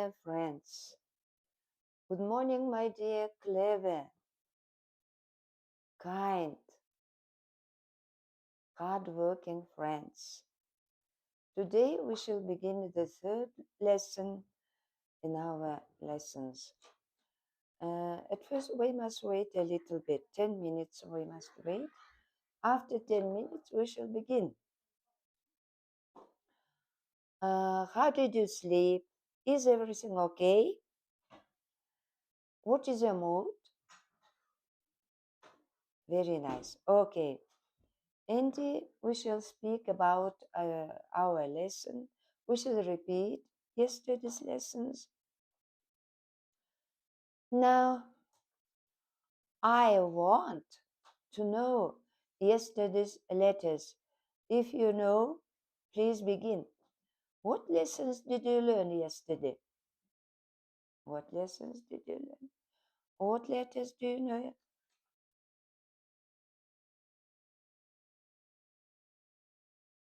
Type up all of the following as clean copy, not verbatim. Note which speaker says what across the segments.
Speaker 1: dear friends. Good morning, my dear, clever, kind, hard-working friends. Today we shall begin the third lesson in our lessons. At first, we must wait a little bit, 10 minutes we must wait. After 10 minutes, we shall begin. How did you sleep? Is everything okay? What is your mood? Very nice. Okay. And we shall speak about our lesson. We shall repeat yesterday's lessons. Now, I want to know yesterday's letters. If you know, please begin. What lessons did you learn yesterday? What lessons did you learn? What letters do you know?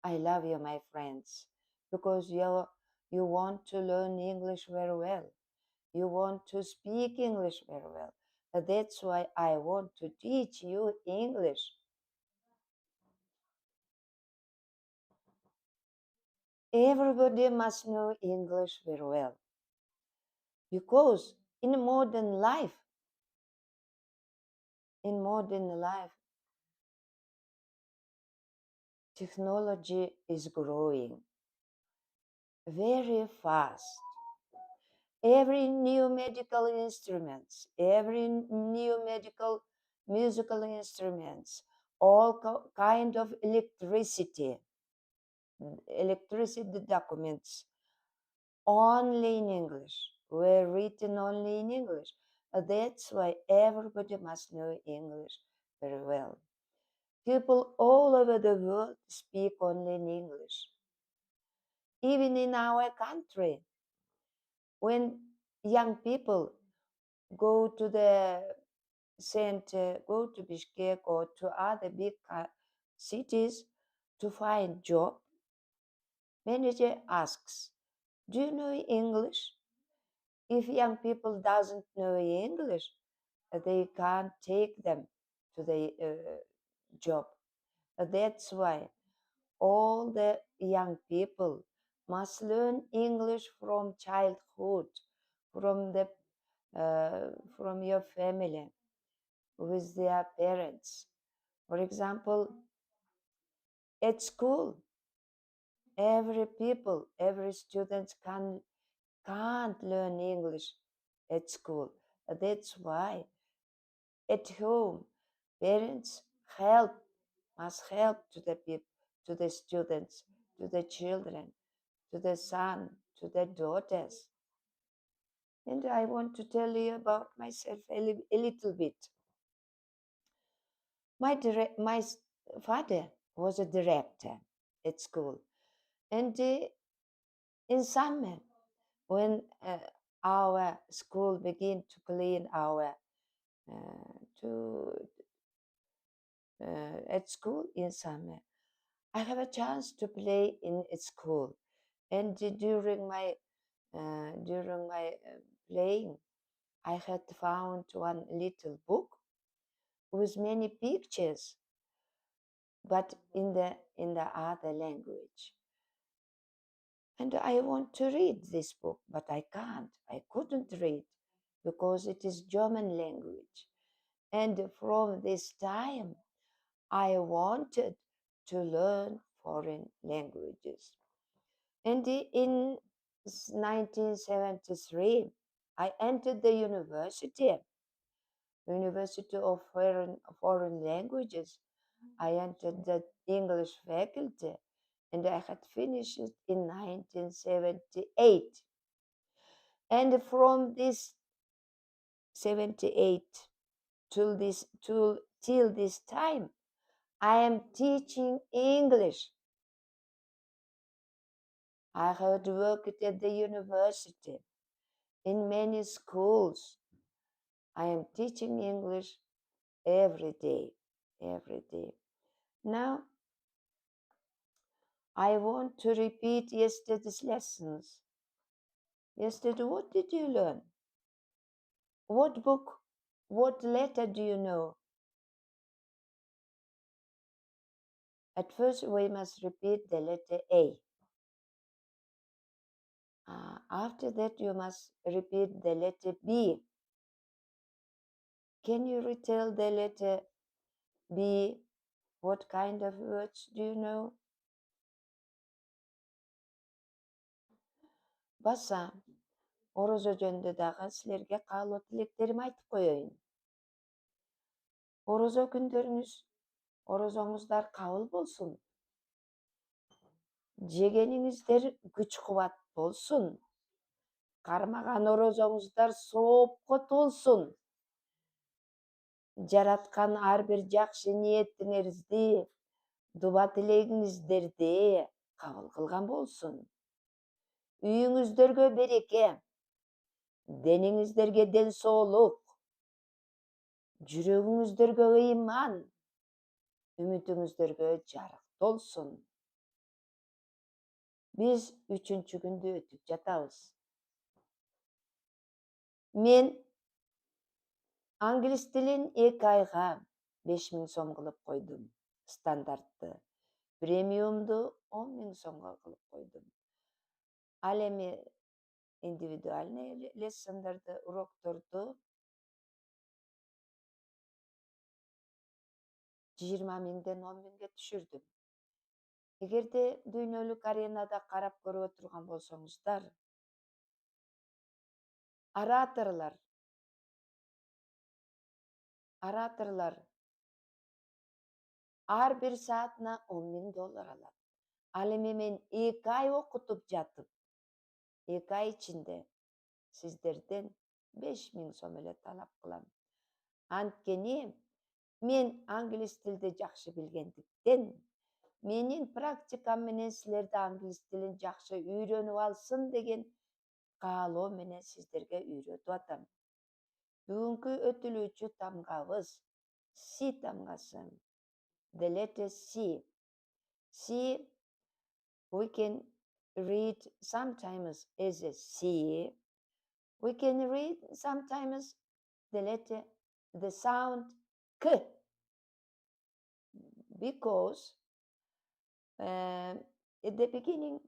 Speaker 1: I love you, my friends, because you want to learn English very well. You want to speak English very well. That's why I want to teach you English. Everybody must know English very well. Because in modern life, technology is growing very fast. Every new medical instruments, every new medical musical instruments, all kind of electricity documents only in English, were written only in English. That's why everybody must know English very well. People all over the world speak only in English. Even in our country, when young people go to the center, go to Bishkek or to other big cities to find job, manager asks, "Do you know English?" If young people doesn't know English, they can't take them to the job. That's why all the young people must learn English from childhood, from the from your family, with their parents. For example, at school, every student can't learn English at school. That's why at home, parents must help to the people, to the students, to the children, to the son, to the daughters. And I want to tell you about myself a little bit. My father was a director at school, and in summer, when our school began to clean our to at school in summer, I have a chance to play in a school, and during my playing, I had found one little book with many pictures, but in the other language. And I want to read this book, but I can't. I couldn't read because it is German language. And from this time, I wanted to learn foreign languages. And in 1973, I entered the University of Foreign Languages. I entered the English faculty, and I had finished it in 1978. And from this 78 till this time, I am teaching English. I had worked at the university, in many schools. I am teaching English every day. Now, I want to repeat yesterday's lessons. Yesterday, what did you learn? What book, what letter do you know? At first, we must repeat the letter A. After that, you must repeat the letter B. Can you retell the letter B? What kind of words do you know? Баса, орозо жөнүндө дагы силерге каалоо тилектеримди айтып коеюн. Орозо күндөрүңүз, орозоңуздар кабыл болсун. Жегениңиздер күч кубат болсун. Кармаган орозоңуздар соопко толсун. Жараткан ар бир жакшы ниетиңерди, дуба тилегиңиздерди кабыл кылган болсун. Үйүңүздөргө береке, дениңиздерге ден соолук, жүрөгүңүздөргө ыйман, үмүтүңүздөргө жарык толсун. Биз 3-чү күндү өтүп жатабыз. Мен англис тилин 2 айга 5000 сом кылып койдум. Стандартты. Премиумду 10.000 сомго кылып койдум. Ал эми индивидуальный лессондорду, урокторду 20.000ден 10.000ге түшүрдүм. Эгерде дүйнөлүк аренада карап көрүп отурган болсоңуздар, ораторлор ар бир саатына $10.000 алат. Ал эми мен 2 ай окутуп жатып, 2 ай ичинде сиздерден 5.000 сом эле талап кылам. Анткени мен англис тилди жакшы билгендиктен, менин практикам менен силерди англис тилин жакшы үйрөнүп алсын деген каалоо менен сиздерге үйрөтүп атам. Бүгүнкү өтүлүүчү тамгабыз C тамгасы. The letter C. C, we can read sometimes as a C. We can read sometimes the sound K. Because at the beginning,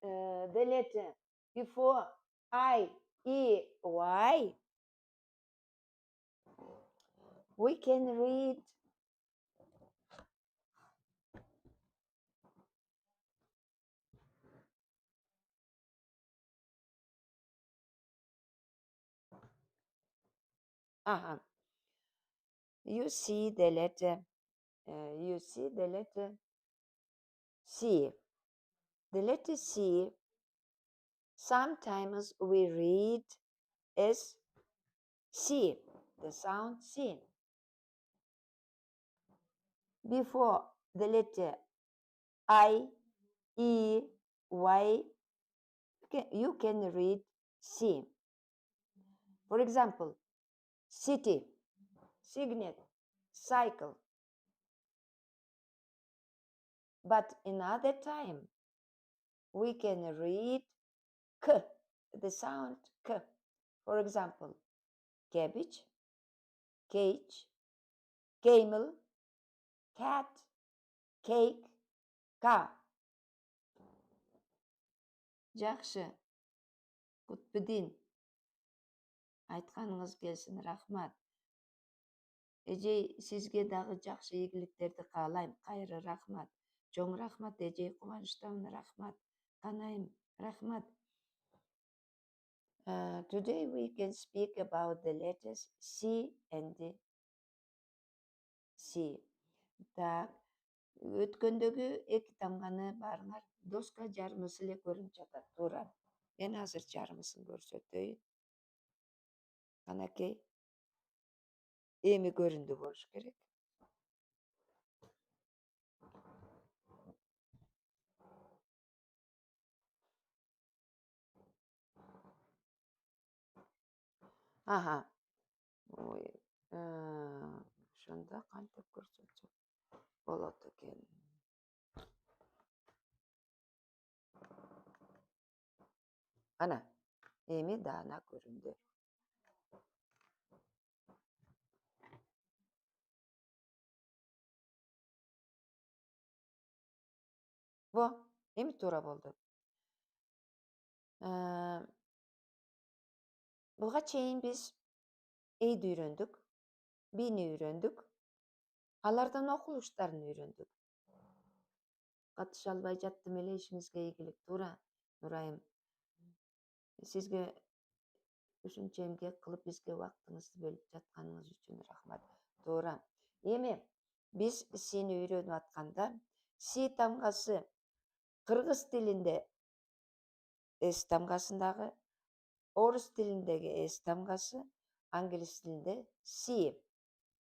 Speaker 1: the letter before I, E, Y, we can read you see the letter C. The letter C, sometimes we read as C, the sound C. Before the letter I, E, Y, you can read C. For example, city, signet, cycle. But another time, we can read K, the sound K. For example, cabbage, cage, camel, cat, cake, cow. Жакшы, Кутбудин, айтканыңыз келсин, рахмат. Эжей, сизге дагы жакшы ийгиликтерди каалайм. Кайры рахмат. Чоң рахмат, эжей, кубанычтамын, рахмат. Канайым, рахмат. Today we can speak about the letters C and C. Так, өткөндөгү 2 тамганы баарыңар доска жарымысы эле көрүнүп жатат, туура. Мен азыр жарымысын көрсөтөйүн. Канакей, эми көрүндү болуш керек. Ошондо кантип көрсөтсөк болот экен. Ana, эми даана көрүндү. Во, эми туура болду. Буга чейин биз эйди үйрөндүк, бини үйрөндүк, алардын окулуштарын үйрөндүк. Катыша албай жаттым эле, ишиңизге ийгилик. Туура, Нурайым. Сизге ушунча эмгек кылып бизге убактыңызды бөлүп жатканыңыз үчүн рахмат. Туура. Эми биз сини үйрөнүп атканда си тамгасы кыргыз тилинде с тамгасындагы, орус тилиндеги с тамгасы, англис тилинде си.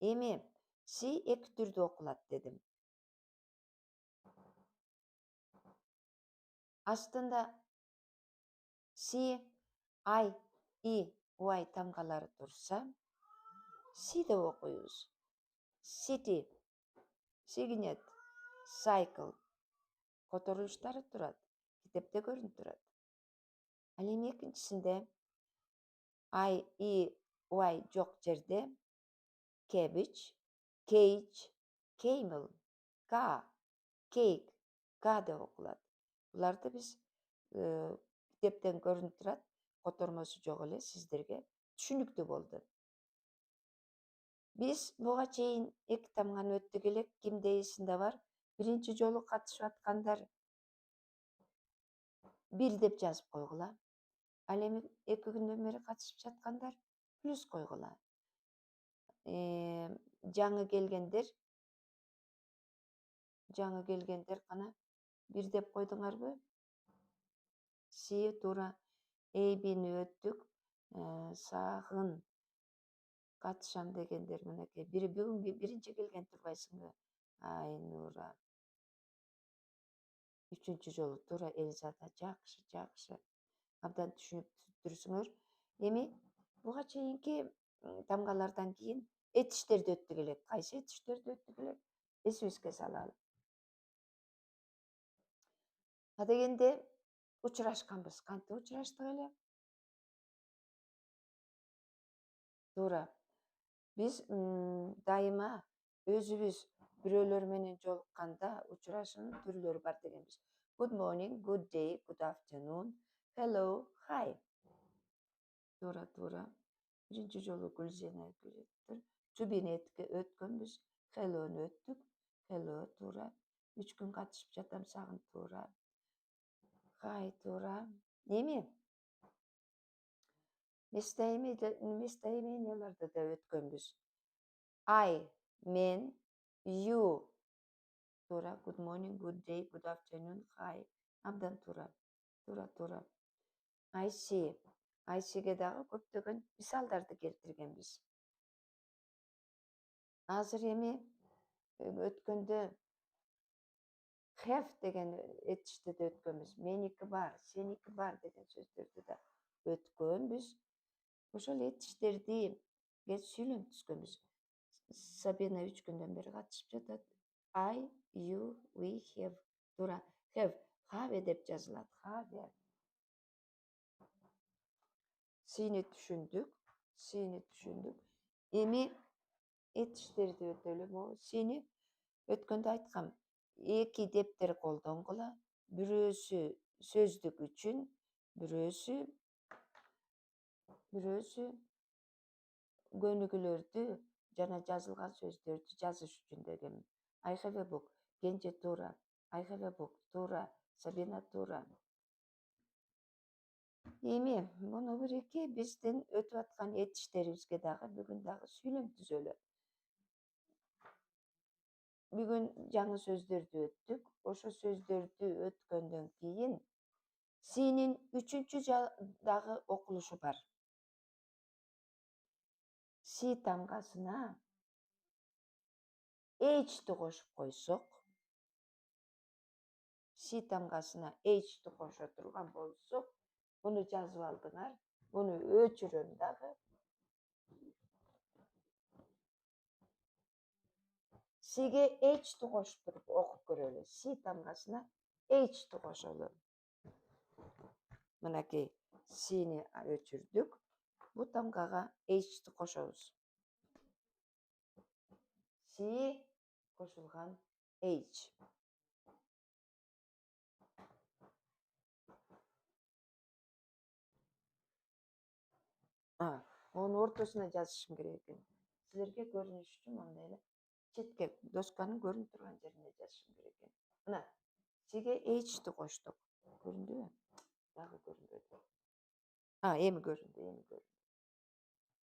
Speaker 1: Эми си эки түрдүү окулат дедим. Астында си, ай, и, уай тамгалары турса, си деп окуйбуз. City, сигнет, cycle которулуштары турат. Китепте көрүнүп турат. Ал эми экинчисинде ай, и, уай жок жерде cabbage, cage, camel, car, cake, ка деп окулат. Буларды биз китептен көрүнүп турат, котормосу жок эле, сиздерге түшүнүктүү болду. Биз буга чейин эки тамганы өттүк элек, кимде эсинде бар? Биринчи жолу катышып аткандар 1 деп жазып койгула. Ал эми 2 күндөн бери катышып жаткандар плюс койгула. Жаңы келгендер кана 1 деп койдуңарбы? Си туура. Эйбини өттүк. Сагын катышам дегендер мынакей. Бүгүн биринчи келген турбайсыңбы? Ай, Нура. 3-чү жолу туура Эльзада. Жакшы. Абдан түшүнүп. Эми буга чейинки тамгалардан кийин этиштерди өттүк элек. Кайсы этиштерди өттүк элек? Эсибизге салалы. Адегенде учурашканбыз. Кантип учураштык эле? Туура. Биз дайыма өзүбүз бирөөлөр менен жолукканда учурашуунун түрлөрү бар дегенбиз. Good morning, good day, good afternoon, hello, hi. Туура. Биринчи жолу Гүлзена Чубини өткөнбүз. Hello'ну өттүк. Hello, туура. 3 күн катышып жатам сагын, туура. Hi, туура. Эми местоименияларды да өткөнбүз. I, мен, you. Туура. Good morning, good day, good afternoon, hi. Абдан туура. Туура. I see. I see-ге дагы көптөгөн мисалдарды келтиргенбиз. Азыр эми өткөндө have деген этишти да өткөнбүз. Меники бар, сеники бар деген сөздөрдү да өткөнбүз. Ошол этиштерди сүйлөп түзгөнбүз. Сабина 3 күндөн бери катышып жатат. I, you, we, have. Туура. Have. Have деп жазылат. Have. Сини түшүндүк. Эми этиштерди өтөлү. Сини өткөндө айткам. 2 дептер колдонгула. Бирөөсү сөздүк үчүн, бирөөсү көнүгүүлөрдү жана жазылган сөздөрдү жазыш үчүн деген. I have a book. Кенже туура. I have a book. Туура. Сабина туура. Эми муну бирики биздин өтүп аткан этиштерибизге дагы бүгүн дагы сүйлөм түзөлү. Бүгүн жаңы сөздөрдү өттүк. Ошо сөздөрдү өткөндөн кийин синин 3-чү дагы окулушу бар. Си тамгасына H'ти кошуп койсок, си тамгасына H'ти кошо турган болсок, буну жазып алдыңар. Буну өчүрөм дагы. Сиге H'ти кошуп туруп окуп көрөлү. Си тамгасына H'ти кошолу. Мынакей. Сini өчүрдүк. Бул тамгага H'ти кошобуз. Si кошулган H. Onu ортосуна жазышым керек экен. Силерге көрүнүш үчүн мындай эле четке досканын көрүнүп турган жерине жазышым керек экен. Мына Сиге H'ти коштук. Көрүндүбү? Дагы көрүнбөдү. Эми көрүндү.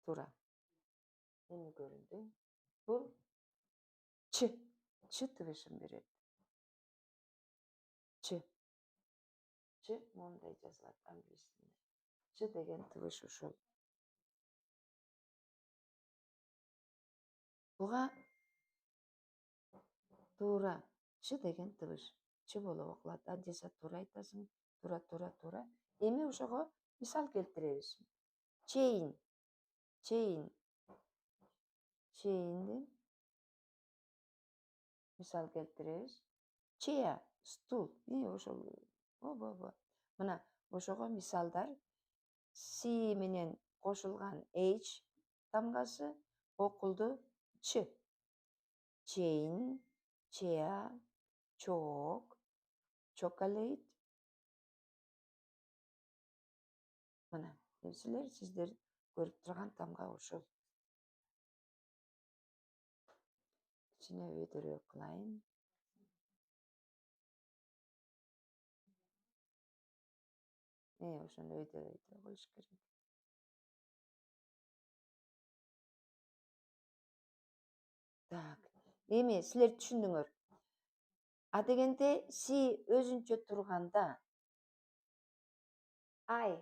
Speaker 1: Туура. Эми көрүндү. Бул Ч. Ч тыбышын берет. Ч. Ч мондай жазылат англис тилинде. Ч деген тыбыш ушул. Буга туура Ч деген тыбыш. Ч болуп окулат. Адеса туура айтасың. Туура. Эми ошого мисал келтиребиз. Chain. Chain'ден мисал келтиребиз. Chair, стул. Ошол. Ооба. Мына ошого мисалдар C менен кошулган H тамгасы окулду Ч. Chain, chair, chalk, chocolate. Мына сиздер көрүп турган тамга ушул. Кичине өйдөрөөк кылайын. Ошону өйдөрөй коюш керек. Так. Эми силер түшүндүңөр. Дегенде C өзүнчө турганда I,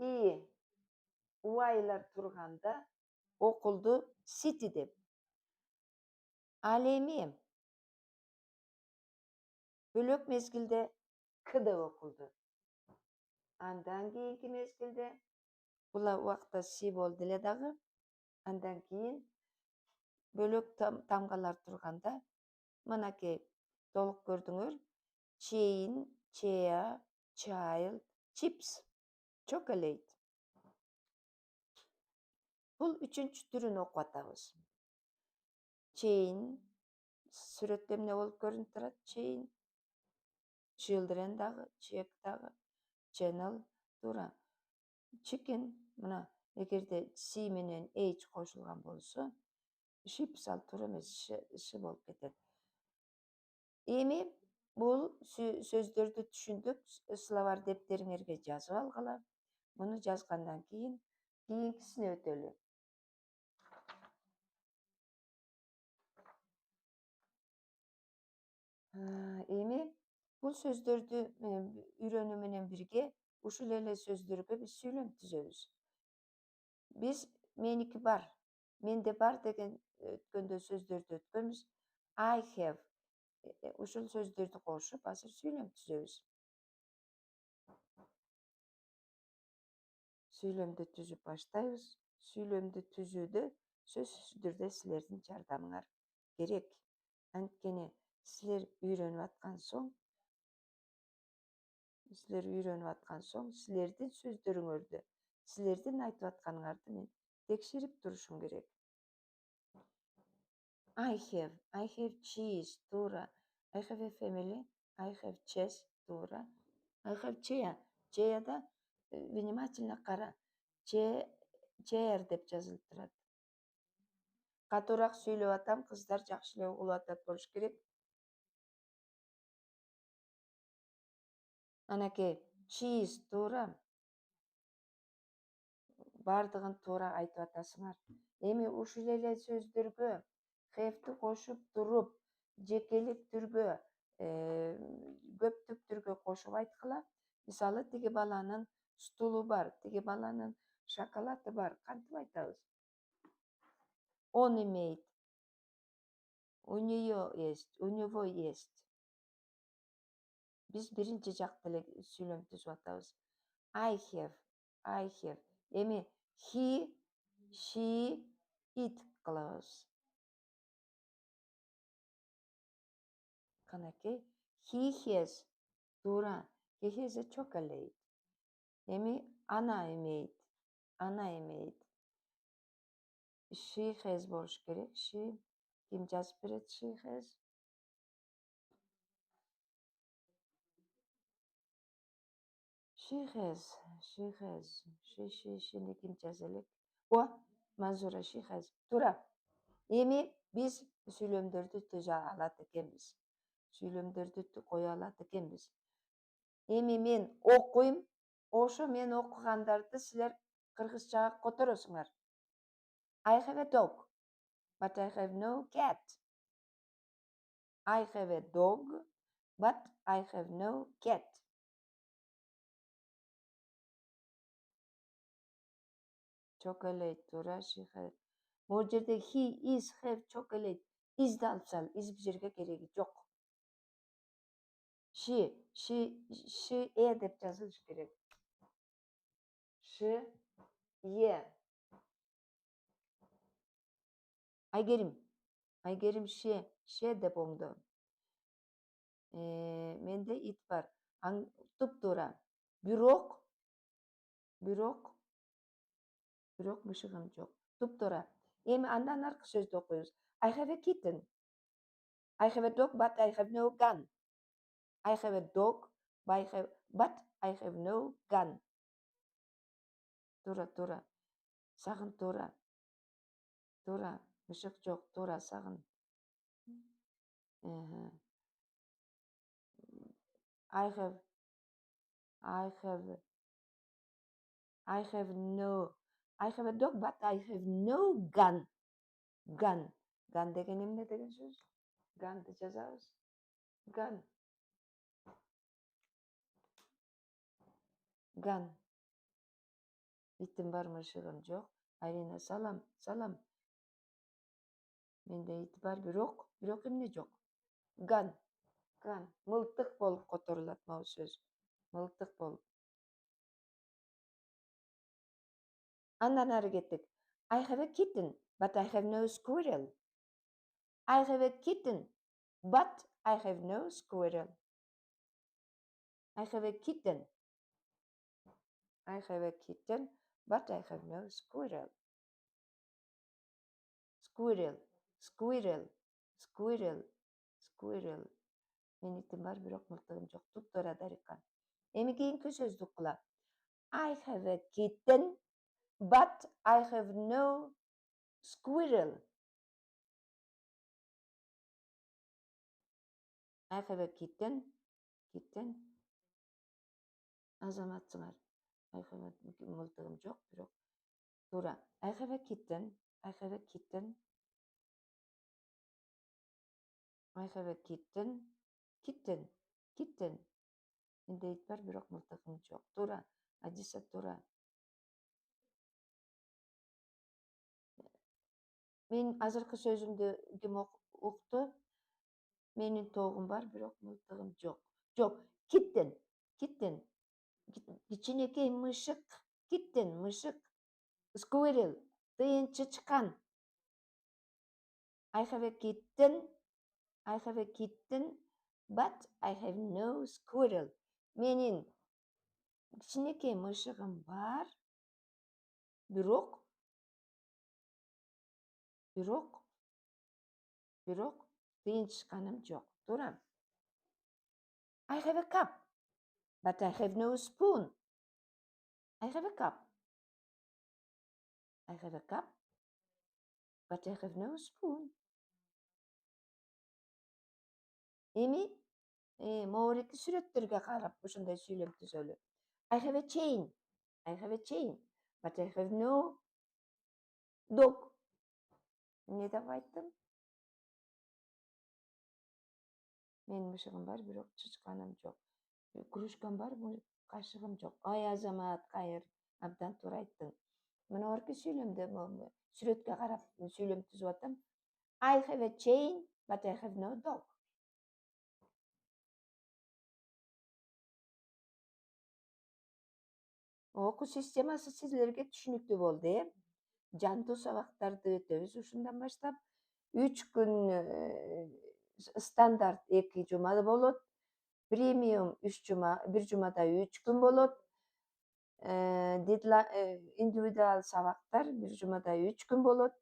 Speaker 1: E, Y'лар турганда окулду city деп. Ал эми бөлөк мезгилде К деп окулду. Андан кийинки мезгилде бул убакта C болду эле дагы. Андан кийин бөлөк тамгалар турганда мынакей толук көрдүңөр. Chain, chair, child, chips, chocolate. Бул үчүнчү түрүн окуп атабыз. Chain сүрөттө эмне болуп көрүнүп турат? Chain. Children дагы, check дагы, channel туура. Chicken мына эгерде C менен H кошулган болсо, chips ал туура эмес, ш болуп кетет. Эми бул сөздөрдү түшүндүк. Словарь дептериңерге жазып алгыла. Муну жазгандан кийин кийинкисине өтөлү. Эми бул сөздөрдү үйрөнүү менен бирге ушул эле сөздөргө биз сүйлөм түзөбүз. Биз меники бар, менде бар деген өткөндө сөздөрдү өткөнбүз. I have. Ушул сөздөрдү кошуп азыр сүйлөм түзөбүз. Сүйлөмдү түзүп баштайбыз. Сүйлөмдү түзүүдө сөзсүз түрдө силердин жардамыңар керек. Анткени силер үйрөнүп аткан соң, силердин сөздөрүңөрдү, силердин айтып атканыңарды мен текшерип турушум керек. I have cheese, туура. I have a family, I have chess, туура. I have chair. Chair'да внимательно кара. Chair деп жазылып турат. Катуураак сүйлөп атам, кыздар жакшы эле угулуп атат болуш керек. Анакей, cheese туура. Бардыгын туура айтып атасыңар. Эми ушул эле сөздөргө have'ти кошуп туруп, жекелик түргө, көптүк түргө кошуп айткыла. Мисалы, тиги баланын стулу бар, тиги баланын шоколады бар. Кантип айтабыз? Он имеет. У нее есть, у него есть. Биз биринчи жакты эле сүйлөм түзүп атабыз. I have. Эми he, she, it кылабыз. Канакей, he has. Туура. He has a chocolate. Эми ана эмейт. Ана эмейт. She has болуш керек. She. Ким жазып берет? She has. She has. She has. She'ni ким жаза элек? О, Манзура, she has. Туура. Эми биз сүйлөмдөрдү түзө алат экенбиз. Сүйлөмдөрдү кое алат экенбиз. Эми мен окуйм. Ошо мен окугандарды силер кыргызчага которосуңар. I have a dog, but I have no cat. I have a dog, but I have no cat. Chocolate, туура, she has. Бул жерде he is have chocolate. Изди алып сал, из бул жерге кереги жок. She деп жазылыш керек. She, Айгерим she деп оңду. Менде ит бар. Туп-туура. Бирок мышыгым жок. Туп-туура. Эми андан аркы сөздү окуйбуз. I have a kitten. I have a dog, but I have no gun. I have a dog, but I have no gun. Туура. Сагын туура. Мышык жок, туура, сагын. I have a dog, but I have no gun. Gun деген эмне деген сөз? Gunды жазабыз. Gun. Итим бар, мышыгым жок. Арина, салам. Менде ит бар, бирок эмне жок? Gun. Мылтык болуп которулат могу сөз. Мылтык болуп. Андан ары кеттик. I have a kitten, but I have no squirrel. I have a kitten, but I have no squirrel. I have a kitten, but I have no squirrel. Squirrel. Мен итим бар, бирок мылтыгым жок. Туп-туура, Дарикан. Эми кийинки сөздү уккула. I have a kitten, but I have no squirrel. I have a kitten. Азаматсыңар. I have a мылтыгым жок, бирок туура. I have a kitten. I have a kitten. Менде ит бар, бирок мылтыгым жок. Туура. Адиса, туура. Мен азыркы сөзүмдү ким укту? Менин тогум бар, бирок мылтыгым жок. Kitten. Кичинекей мышык. Kitten, мышык. Squirrel, тыйынчычкан. I have a kitten, but I have no squirrel. Менин кичинекей мышыгым бар, бирок тыйынчычканым жок. Туура. I have a cup, but I have no spoon. I have a cup, but I have no spoon. Эми моорики сүрөттөргө карап ушундай сүйлөм түзөлү. I have a chain, but I have no dog. Эмне деп айттым? Менин мышыгым бар, бирок чычканым жок. Кружкам бар, кашыгым жок. Ай, Азамат, кайыр. Абдан туура айттың. Мынабаркы сүйлөмдө сүрөткө карап сүйлөм түзүп атам. I have a chain, but I have no dog. Окуу системасы силерге түшүнүктүү болду, Жандуу сабактарды өтөбүз ушундан баштап. 3 күн стандарт 2 жума болот. Премиум 1 жумада 3 күн болот. индивидуал сабактар бир жумада 3 күн болот.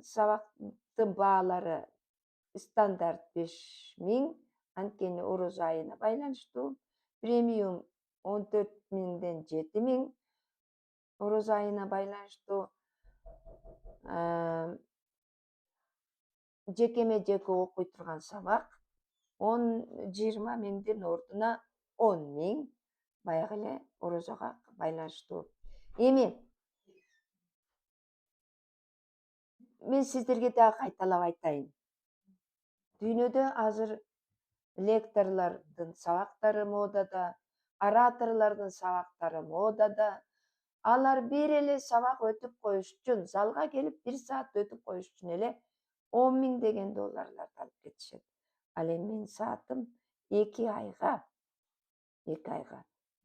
Speaker 1: Сабактын баалары стандарт 5.000, анткени орозо айына байланыштуу. Премиум 14.000ден 7.000, орозо айына байланыштуу. Жекеме жеке окуй турган сабак 10-20 миңдин ордуна 10 миң, баягы эле орозого байланыштуу. Эми мен сиздерге дагы кайталап айтайын. Дүйнөдө азыр лекторлордун сабактары модада, ораторлордун сабактары модада. Алар бир эле сабак өтүп коюш үчүн, залга келип 1 саат өтүп коюш үчүн эле 10 миң деген долларларды алып кетишет. Ал эми менин саатым 2 айга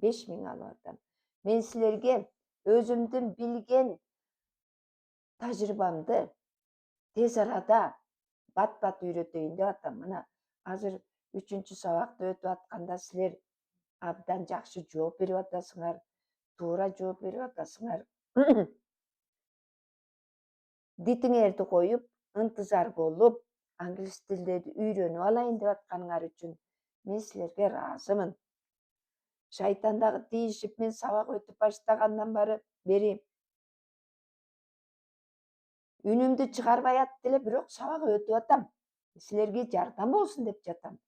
Speaker 1: 5 миң алып атам. Мен силерге өзүмдүн билген тажрыйбамды тез арада бат-бат үйрөтөйүн деп атам. Мына азыр 3-чү сабакты өтүп атканда силер абдан жакшы жооп берип атасыңар, туура жооп берип атасыңар. Дитиңерди коюп, ынтызар болуп, англис тилди үйрөнүп алайын деп атканыңар үчүн мен силерге ыраазымын. Шайтан дагы тийишип, мен сабак өтүп баштагандан бери үнүмдү чыгарбай атты эле, бирок сабак өтүп атам. Силерге жардам болсун деп жатам.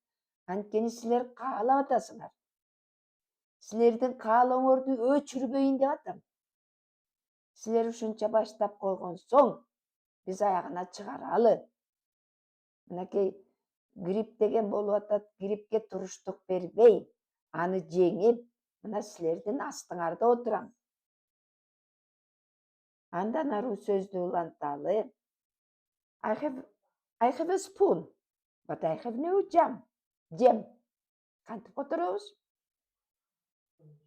Speaker 1: Анткени силер каалап атасыңар. Силердин каалооңорду өчүрбөйүн деп атам. Силер ушунча баштап койгон соң, биз аягына чыгаралы. Мынакей грипп деген болуп атат, гриппке туруштук бербей, аны жеңип, мына силердин астыңарда отурам. Андан ары сөздү уланталы. I have a spoon, but I have no jam. Jam. Кантип которобуз?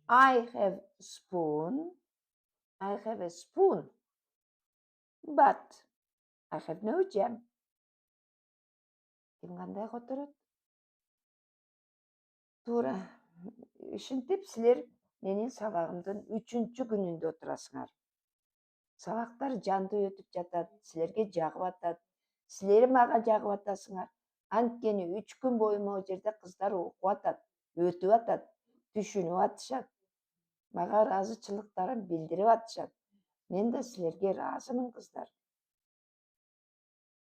Speaker 1: I have a spoon, but I have no jam. Ким кандай которот? Туура. Ушинтип силер менин сабагымдын 3-чү күнүндө отурасыңар. Сабактар жандуу өтүп жатат, силерге жагып атат. Силер мага жагып атасыңар. Анткени 3 күн бою могу жерде кыздар окуп атат, өтүп атат, түшүнүп атышат. Мага ыраазычылыктарын билдирип атышат. Мен да силерге ыраазымын, кыздар.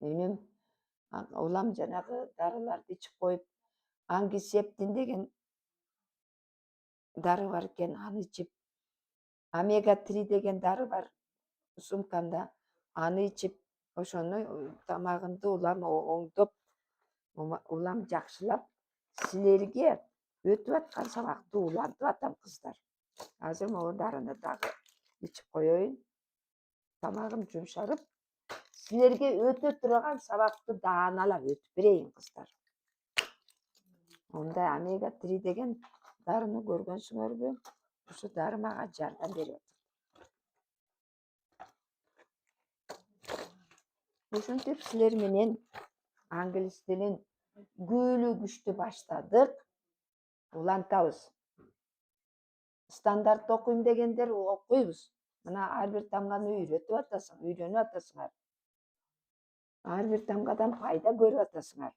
Speaker 1: Үнүм улам жанагы дарыларды ичип коюп, ангисептин деген дары бар экен, аны ичип, омега 3 деген дары бар сумкамда, аны ичип, ошону тамагымды улам оңдоп, улам жакшылап, силерге өтүп аткан сабакты улантып атам, кыздар. Азыр могу дарыны дагы ичип коеюн. Тамагым жумшарып, силерге өтө турган сабакты дааналап өтүп берейин, кыздар. Онда омега 3 деген дарыны көргөнсүңөрбү? Ушу дары мага жардам берип атат. Ушинтип силер менен англис тилин күйлүү күчтүү баштадык. Улантабыз. Стандарт окуйм дегендер окуйбуз. Мына ар бир тамганы үйрөнүп атасыңар. Ар бир тамгадан пайда көрүп атасыңар.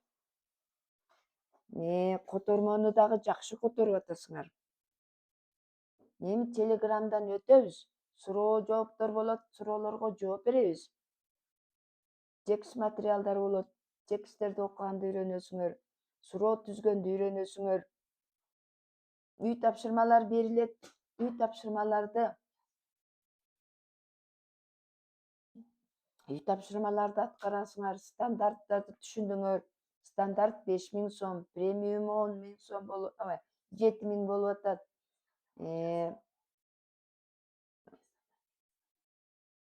Speaker 1: Котормону дагы жакшы которуп атасыңар. Эми телеграмдан өтөбүз. Суроо жооптор болот, суроолорго жооп беребиз. Текст материалдар болот, тексттерди окуганды үйрөнөсүңөр, суроо түзгөндү үйрөнөсүңөр. Үй тапшырмалар берилет. Үй тапшырмаларды аткарасыңар, стандарттарды түшүндүңөр. Стандарт 5 миң сом, премиум 10 миң сом болуп, 7 миң болуп атат.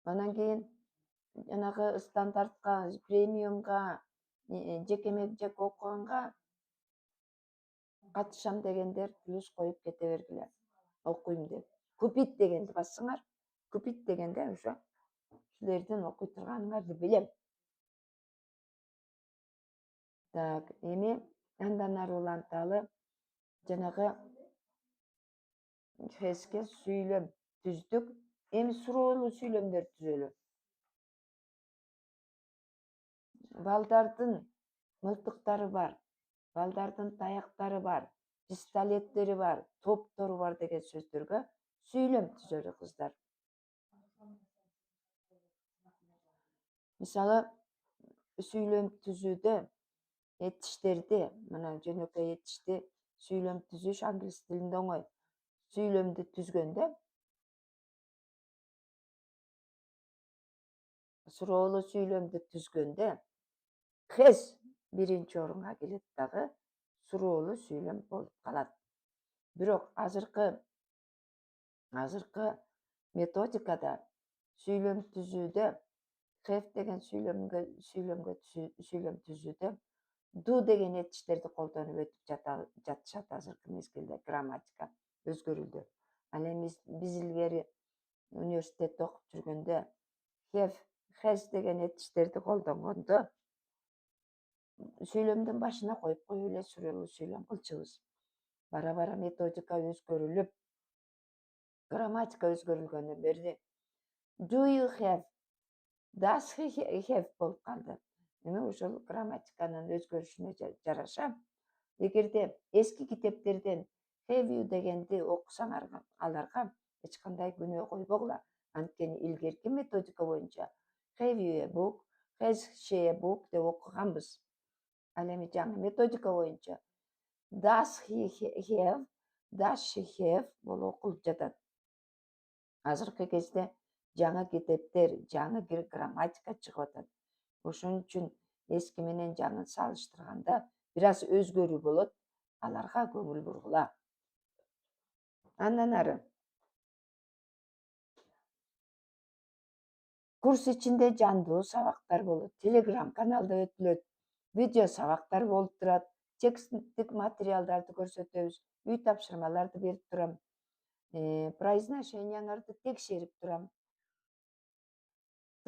Speaker 1: Анан кийин жанагы стандартка, премиумга, жекеме жеке окуганга катышам дегендер плюс коюп кете бергиле. Окуйм деп. Купить дегенди бассаңар. Купить дегенде ошо силердин окуй турганыңарды билем. Так, эми андан ары уланталы. Жанагы Хеске сүйлөм түздүк. Эми суроолуу сүйлөмдөр түзөлү. Балдардын мылтыктары бар, балдардын таяктары бар, пистолеттери бар, топтору бар деген сөздөргө сүйлөм түзөлү кыздар. Мисалы, сүйлөм түзүүдө этиштерди, мына жөнөкөй этишти сүйлөм түзүш англис тилинде оңой. Сүйлөмдү түзгөндө, суроолуу сүйлөмдү түзгөндө хес биринчи орунга келет дагы, суроолуу сүйлөм болуп калат. Бирок азыркы методикада сүйлөм түзүүдө have деген сүйлөм түзүүдө do деген этиштерди колдонуп өтүп жатышат азыркы мезгилде. Грамматика өзгөрүлдү. Ал эми биз илгери университетте окуп жүргөндө have, has деген этиштерди колдонгондо сүйлөмдүн башына коюп эле суроолуу сүйлөм кылчубуз. Бара методика өзгөрүлүп, грамматика өзгөрүлгөндөн бери do you have, does he have болуп калды. Эми ошол грамматиканын өзгөрүшүнө жараша, эгерде эски китептерден have you дегенди окусаңар, аларга эч кандай күнөө койбогула. Анткени илгерки методика боюнча have you a book, has she a book деп окуганбыз. Ал эми жаңы методика боюнча does he have, does she have болуп окулуп жатат. Азыркы кезде жаңы китептер, жаңы грамматика чыгып атат. Ошон үчүн эски менен жаңы салыштырганда бир аз өзгөрүү болот. Аларга көңүл бургула. Андан ары курс ичинде жандуу сабактар болот. Телеграм каналда өтүлөт. Видео сабактар болуп турат. Тексттик материалдарды көрсөтөбүз. Үй тапшырмаларды берип турам. Произношенияларды текшерип турам.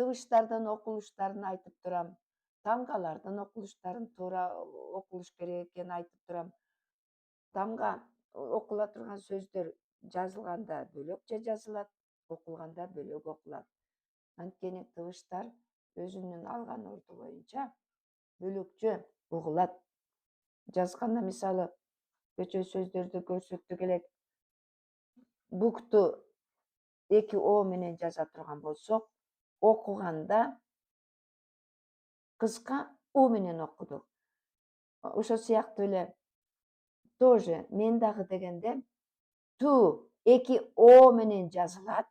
Speaker 1: Тыбыштардын окулуштарын айтып турам. Тамгалардын окулуштарын туура окулуш керек экенин айтып турам. Тамга окула турган сөздөр жазылганда бөлөкчө жазылат, окулганда бөлөк окулат. Анткени тыбыштар өзүнүн алган орду боюнча бөлөкчө угулат. Жазганда мисалы көчө сөздөрдү көрсөттүк элек. Букту 2 о менен жаза турган болсок, окуганда кыска у менен окудук. Ошол сыяктуу эле тоже мен дагы дегенде ту 2 о менен жазылат,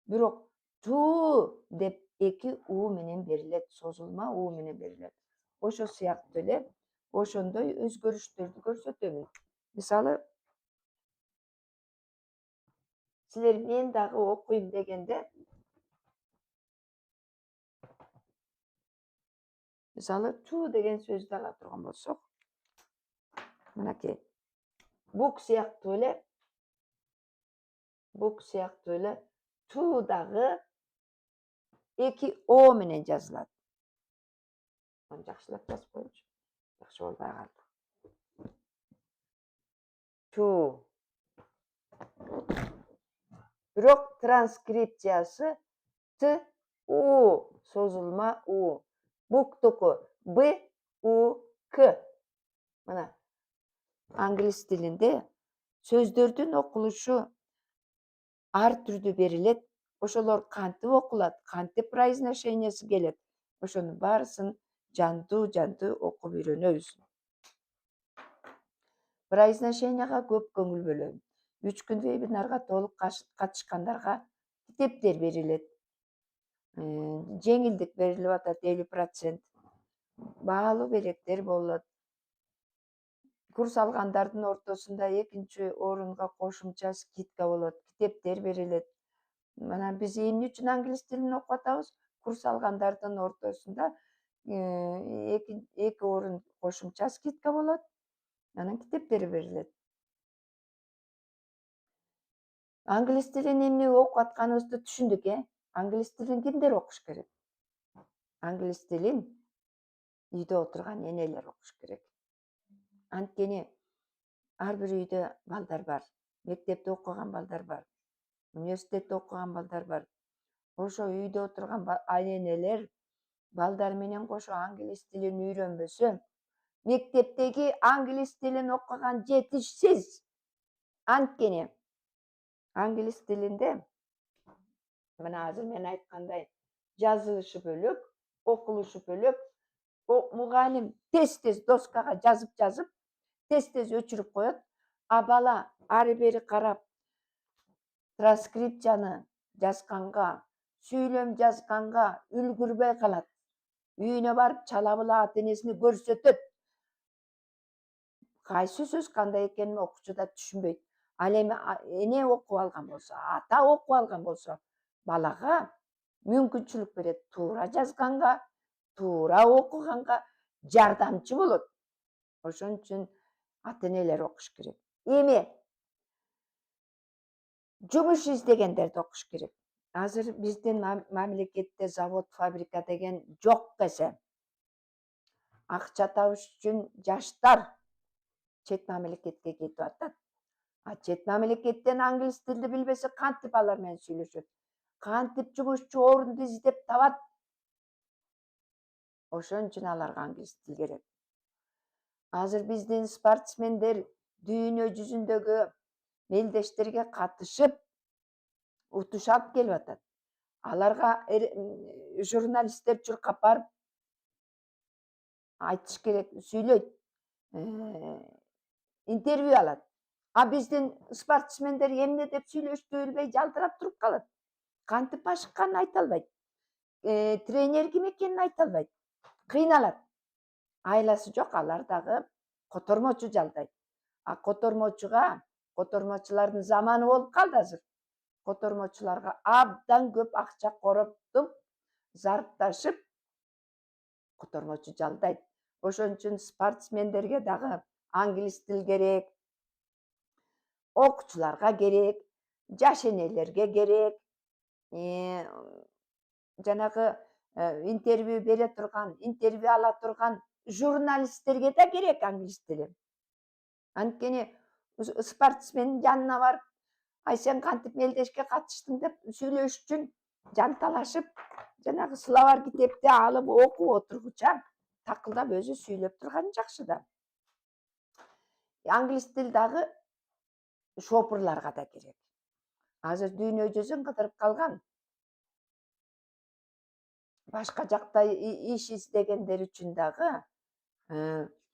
Speaker 1: бирок ту деп 2 у менен берилет, созулма у менен берилет. Ошол сыяктуу эле ошондой өзгөрүштөрдү көрсөтөбүз. Мисалы, силер мен дагы окуйм дегенде, мисалы, ту деген сөздү ала турган болсок, мынакей. Бук сыяктуу эле ту дагы 2 о менен жазылат. Жакшылап жазып коелучу. Жакшы болбой калды. Ту. Бирок транскрипциясы Т, У, созулма У. Буктуку Б, У, К. Мына англис тилинде сөздөрдүн окулушу ар түрдүү берилет. Ошолор кантип окулат, кантип произношениясы келет. Ошонун баарысын жандуу окуп үйрөнөбүз. Произношенияга көп көңүл бөлөм. 3 күн вебинарга толук катышкандарга китептер берилет. Жеңилдик берилип атат 50%. Баалуу белектер болот. Курс алгандардын ортосунда 2 орунга кошумча скидка болот. Китептер берилет. Мына биз эмне үчүн англис тилин окуп атабыз? Курс алгандардын ортосунда 2 орун кошумча скидка болот. Анан китептери берилет. Англис тилин эмне окуп атканыбызды түшүндүк, Англис тилин кимдер окуш керек? Англис тилин үйдө отурган энелер окуш керек. Анткени ар бир үйдө балдар бар. Мектепте окуган балдар бар. Университетте окуган балдар бар. Ошо үйдө отурган энелер балдар менен кошо англис тилин үйрөнбөсө, мектептеги англис тилин окуган жетишсиз. Анткени англис тилинде мына азыр мен айткандай жазылышы бөлөк, окулушу бөлөк. Мугалим тез доскага жазып, тез өчүрүп коет. А бала ары бери карап, транскрипцияны жазганга, сүйлөм жазганга үлгүрбөй калат. Үйүнө барып чала була ата энесине көрсөтөт. Кайсы сөз кандай экенин окуучу да түшүнбөйт. Ал эми эне окуп алган болсо, ата окуп алган болсо, балага мүмкүнчүлүк берет. Туура жазганга, туура окуганга жардамчы болот. Ошон үчүн ата энелер окуш керек. Эми жумуш издегендер да окуш керек. Азыр биздин мамлекетте завод, фабрика деген жок десе, акча табыш үчүн жаштар чет мамлекетке кетип атат. А чет мамлекеттен англис тилди билбесе, кантип алар менен сүйлөшөт? Кантип жумушчу орунду издеп табат? Ошон үчүн аларга англис тил керек. Азыр биздин спортсмендер дүйнө жүзүндөгү мелдештерге катышып, утуш алып келип атат. Аларга журналисттер чуркап барып айтыш керек, сүйлөйт, интервью алат. А биздин спортсмендер эмне деп сүйлөштү билбей жалтырап туруп калат. Кантип ашыкканын айта албайт. Тренер ким экенин айта албайт. Кыйналат. Айласы жок, алар дагы котормочу жалдайт. А котормочулардын заманы болуп калды азыр. Котормочуларга абдан көп акча короптуп, зарпташып, котормочу жалдайт. Ошон үчүн спортсмендерге дагы англис тил керек, окуучуларга керек, жаш энелерге керек, жанагы интервью бере турган, интервью ала турган журналисттерге да керек англис тили. Анткени спортсмендин жанына барып, ай сен кантип мелдешке катыштың деп сүйлөш үчүн жанталашып, жанагы словарь китепти алып окуп отургуча такылдап өзү сүйлөп турганы жакшы да. Англис тил дагы шопурларга да керек. Азыр дүйнө жүзүн кыдырып калган. Башка жакта иш издегендер үчүн дагы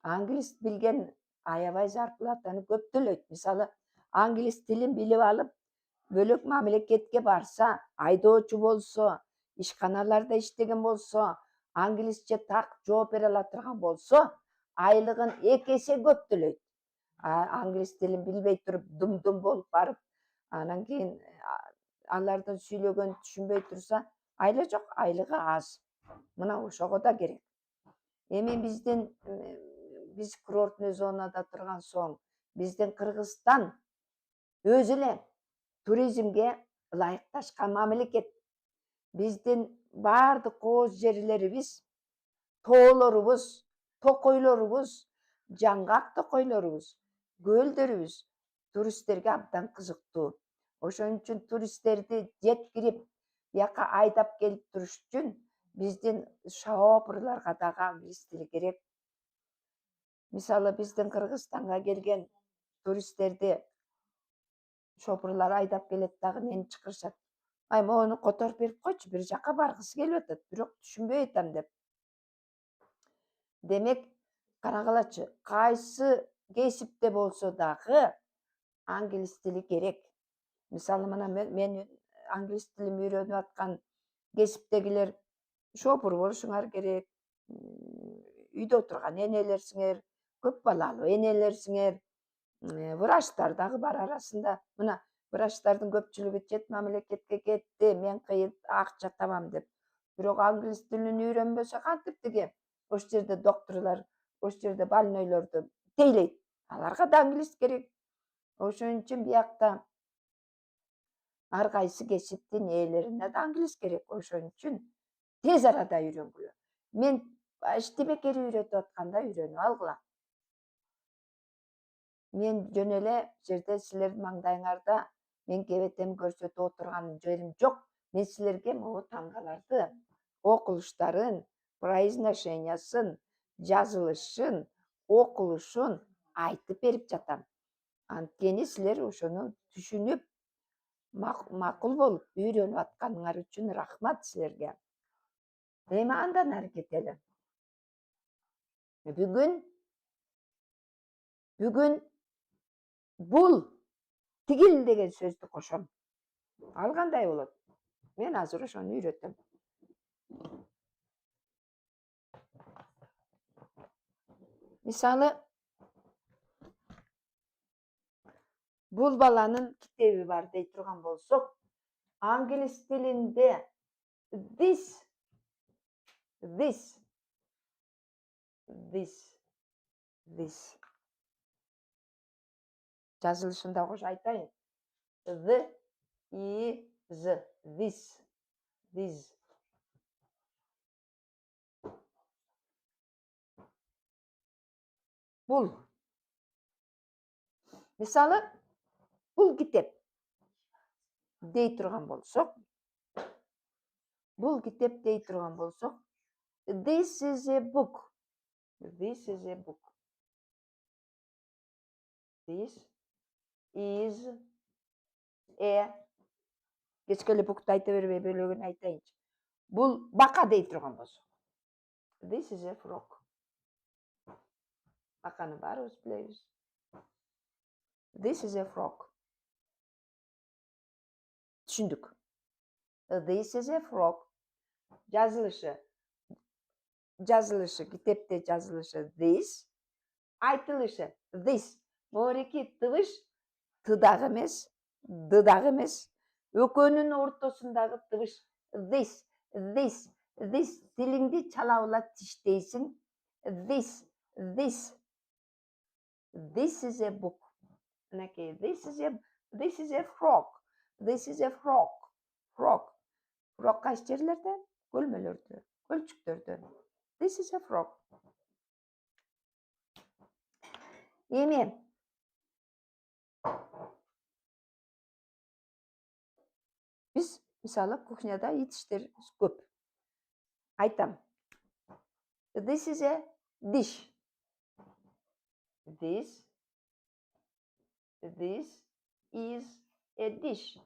Speaker 1: англис билген аябай зарплатаны көп төлөйт. Мисалы, англис тилин билип алып, бөлөк мамлекетке барса, айдоочу болсо, ишканаларда иштеген болсо, англисче так жооп бере ала турган болсо, айлыгын 2 эсе көп төлөйт. Англис тилин билбей туруп, дум болуп барып, анан кийин алардын сүйлөгөнүн түшүнбөй турса, айлы жок, айлыгы аз. Мына ошого да керек. Эми биз курортный зонада турган соң, биздин Кыргызстан өзү эле туризмге ылайыкташкан мамлекет. Биздин баардык кооз жерлерибиз, тоолорубуз, токойлорубуз, жаңгак токойлорубуз, көлдөрүбүз туристтерге абдан кызыктуу. Ошон үчүн туристтерди жеткирип, бияка айдап келип туруш үчүн биздин шоопурларга дагы англис тили керек. Мисалы, биздин Кыргызстанга келген туристтерди шопурлар айдап келет дагы мени чакырышат. Ай, могуну которуп берип койчу, бир жака баргысы келип атат, бирок түшүнбөй атам деп. Демек, карагылачы, кайсы кесипте болсо дагы англис тили керек. Мисалы, мына мен англис тилин үйрөнүп аткан кесиптегилер шопур болушуңар керек, үйдө отурган энелерсиңер, көп балалуу энелерсиңер, врачтар дагы бар арасында. Мына врачтардын көпчүлүгү чет мамлекетке кетти, мен кыйын акча табам деп. Бирок англис тилин үйрөнбөсө кантип тиги ошол жерде докторлор, ошол жерде больнойлорду тейлейт. Аларга да англис керек. Ошон үчүн биякта ар кайсы кесиптин ээлерине да англис керек. Ошон үчүн тез арада үйрөнгүлө. Мен почти бекер үйрөтүп атканда үйрөнүп алгыла. Мен жөн эле жерде силердин маңдайыңарда мен кебетем көрсөтүп отурган жерим жок. Мен силерге могу таңгаларды, окулуштарын, произношениясын, жазылышын, окулушун айтып берип жатам. Анткени силер ошону түшүнүп, макул болуп үйрөнүп атканыңар үчүн рахмат силерге. Эми андан ары кетели. Бүгүн бул тигил деген сөздү кошом. Ал кандай болот? Мен азыр ошону үйрөтөм. Мисалы, бул баланын китеби бар дей турган болсок, англис тилинде this жазылышын да кошо айтайын. The is this. Бул. Мисалы, бул китеп дей турган болсок, this is a book. This is a кечке букту айта бербей бөлөгүн айтайынчы. Бул бака дей турган болсок. This is a frog. Баканы баарыбыз билебиз. This is a frog. Түшүндүк. This is a frog. Жазылышы, китепте жазылышы this, айтылышы this. Моореки тыбыш т дагы эмес, д дагы эмес. Экөөнүн ортосундагы тыбыш this. Тилиңди чалап тиштейсиң. This is a book. Анакей, this is a frog. Frog кайсы жерлерде? Көлмөлөрдө, көлчүктөрдө. This is a frog. Эми биз мисалы кухняда итиштер көп. Айтам. This is a dish. This is a dish.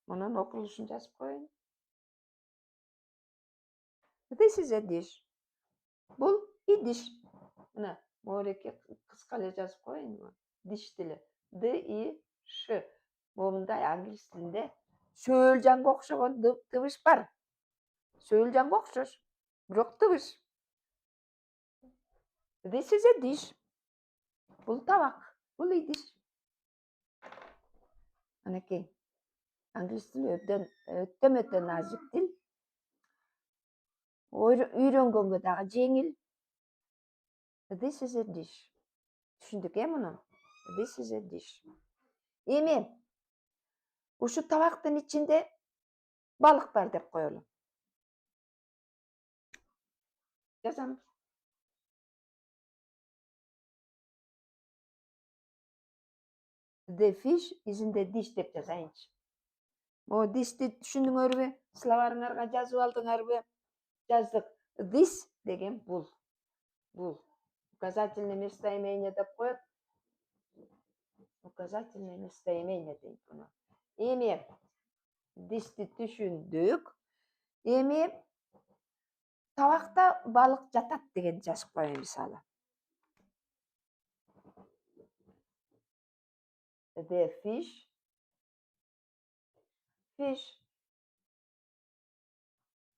Speaker 1: Мунун окулушун жазып коеюн. This is a dish. Бул идиш. Мына моореке кыска эле жазып коеюн. Диш тили. D-I-Ш. Момундай англис тилинде сөөлжанга окшогон тыбыш бар. Сөөлжанга окшош, бирок тыбыш. This is a dish. Бул табак. Бул идиш. Анакей. Англис тили өтө назик тил. Үйрөнгөнгө дагы жеңил. This is a dish. Түшүндүк муну? This is a dish. Эми ушу табактын ичинде балык бар деп коелу. Жазам. The fish is in the dish деп жазайынчы. Могу дишти түшүндүңөрбү? Словарыңарга жазып алдыңарбы? Жаздык. This деген бул. Указательное местоимение деп коет. Указательное местоимение дейт буну. Эми дишти түшүндүк. Эми табакта балык жатат деген жазып коеюн мисалы. The fish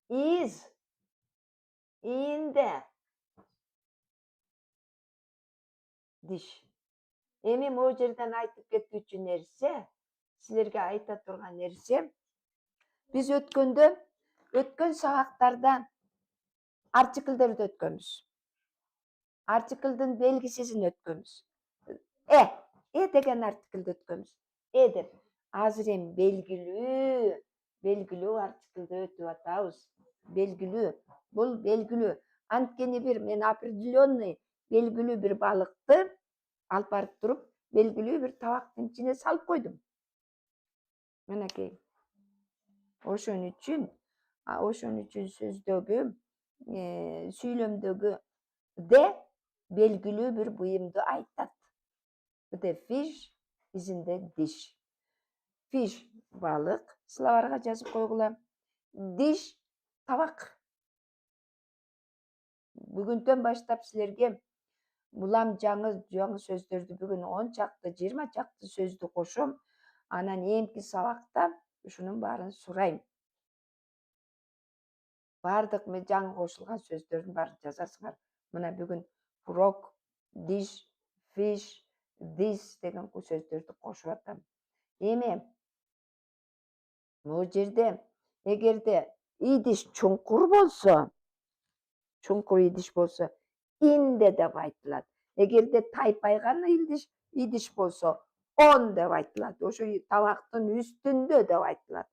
Speaker 1: is in the dish. Эми могу жерден айтып кетүүчү нерсе, силерге айта турган нерсе, биз өткөн сабактарда артиклдерди өткөнбүз. Артиклдин белгисизин өткөнбүз. Деген артиклди өткөнбүз. Деп. Азыр эми белгилүү артиклди өтүп атабыз. белгилүү. Бул белгилүү. Анткени бир мен определенный белгилүү бир балыкты алып барып туруп, белгилүү бир табактын ичине салып койдум. Мынакей. Ошон үчүн сөздөгү, сүйлөмдөгү де белгилүү бир буюмду айтат. The fish is in the dish. Fish балык, словарга жазып койгула. Dish табак. Бүгүнтөн баштап силерге булам жаңы сөздөрдү бүгүн 10 чакты, 20 чакты сөздү кошом. Анан эмки сабакта ушунун баарын сурайм. Бардык жаңы кошулган сөздөрдүн баарын жазасыңар. Мына бүгүн frog, dish, fish, this деген сөздөрдү кошуп атам. Эми бул жерде эгерде идиш чуңкур болсо, in деп айтылат. Эгерде тайпайган идиш болсо, on деп айтылат. Ошо табактын үстүндө деп айтылат.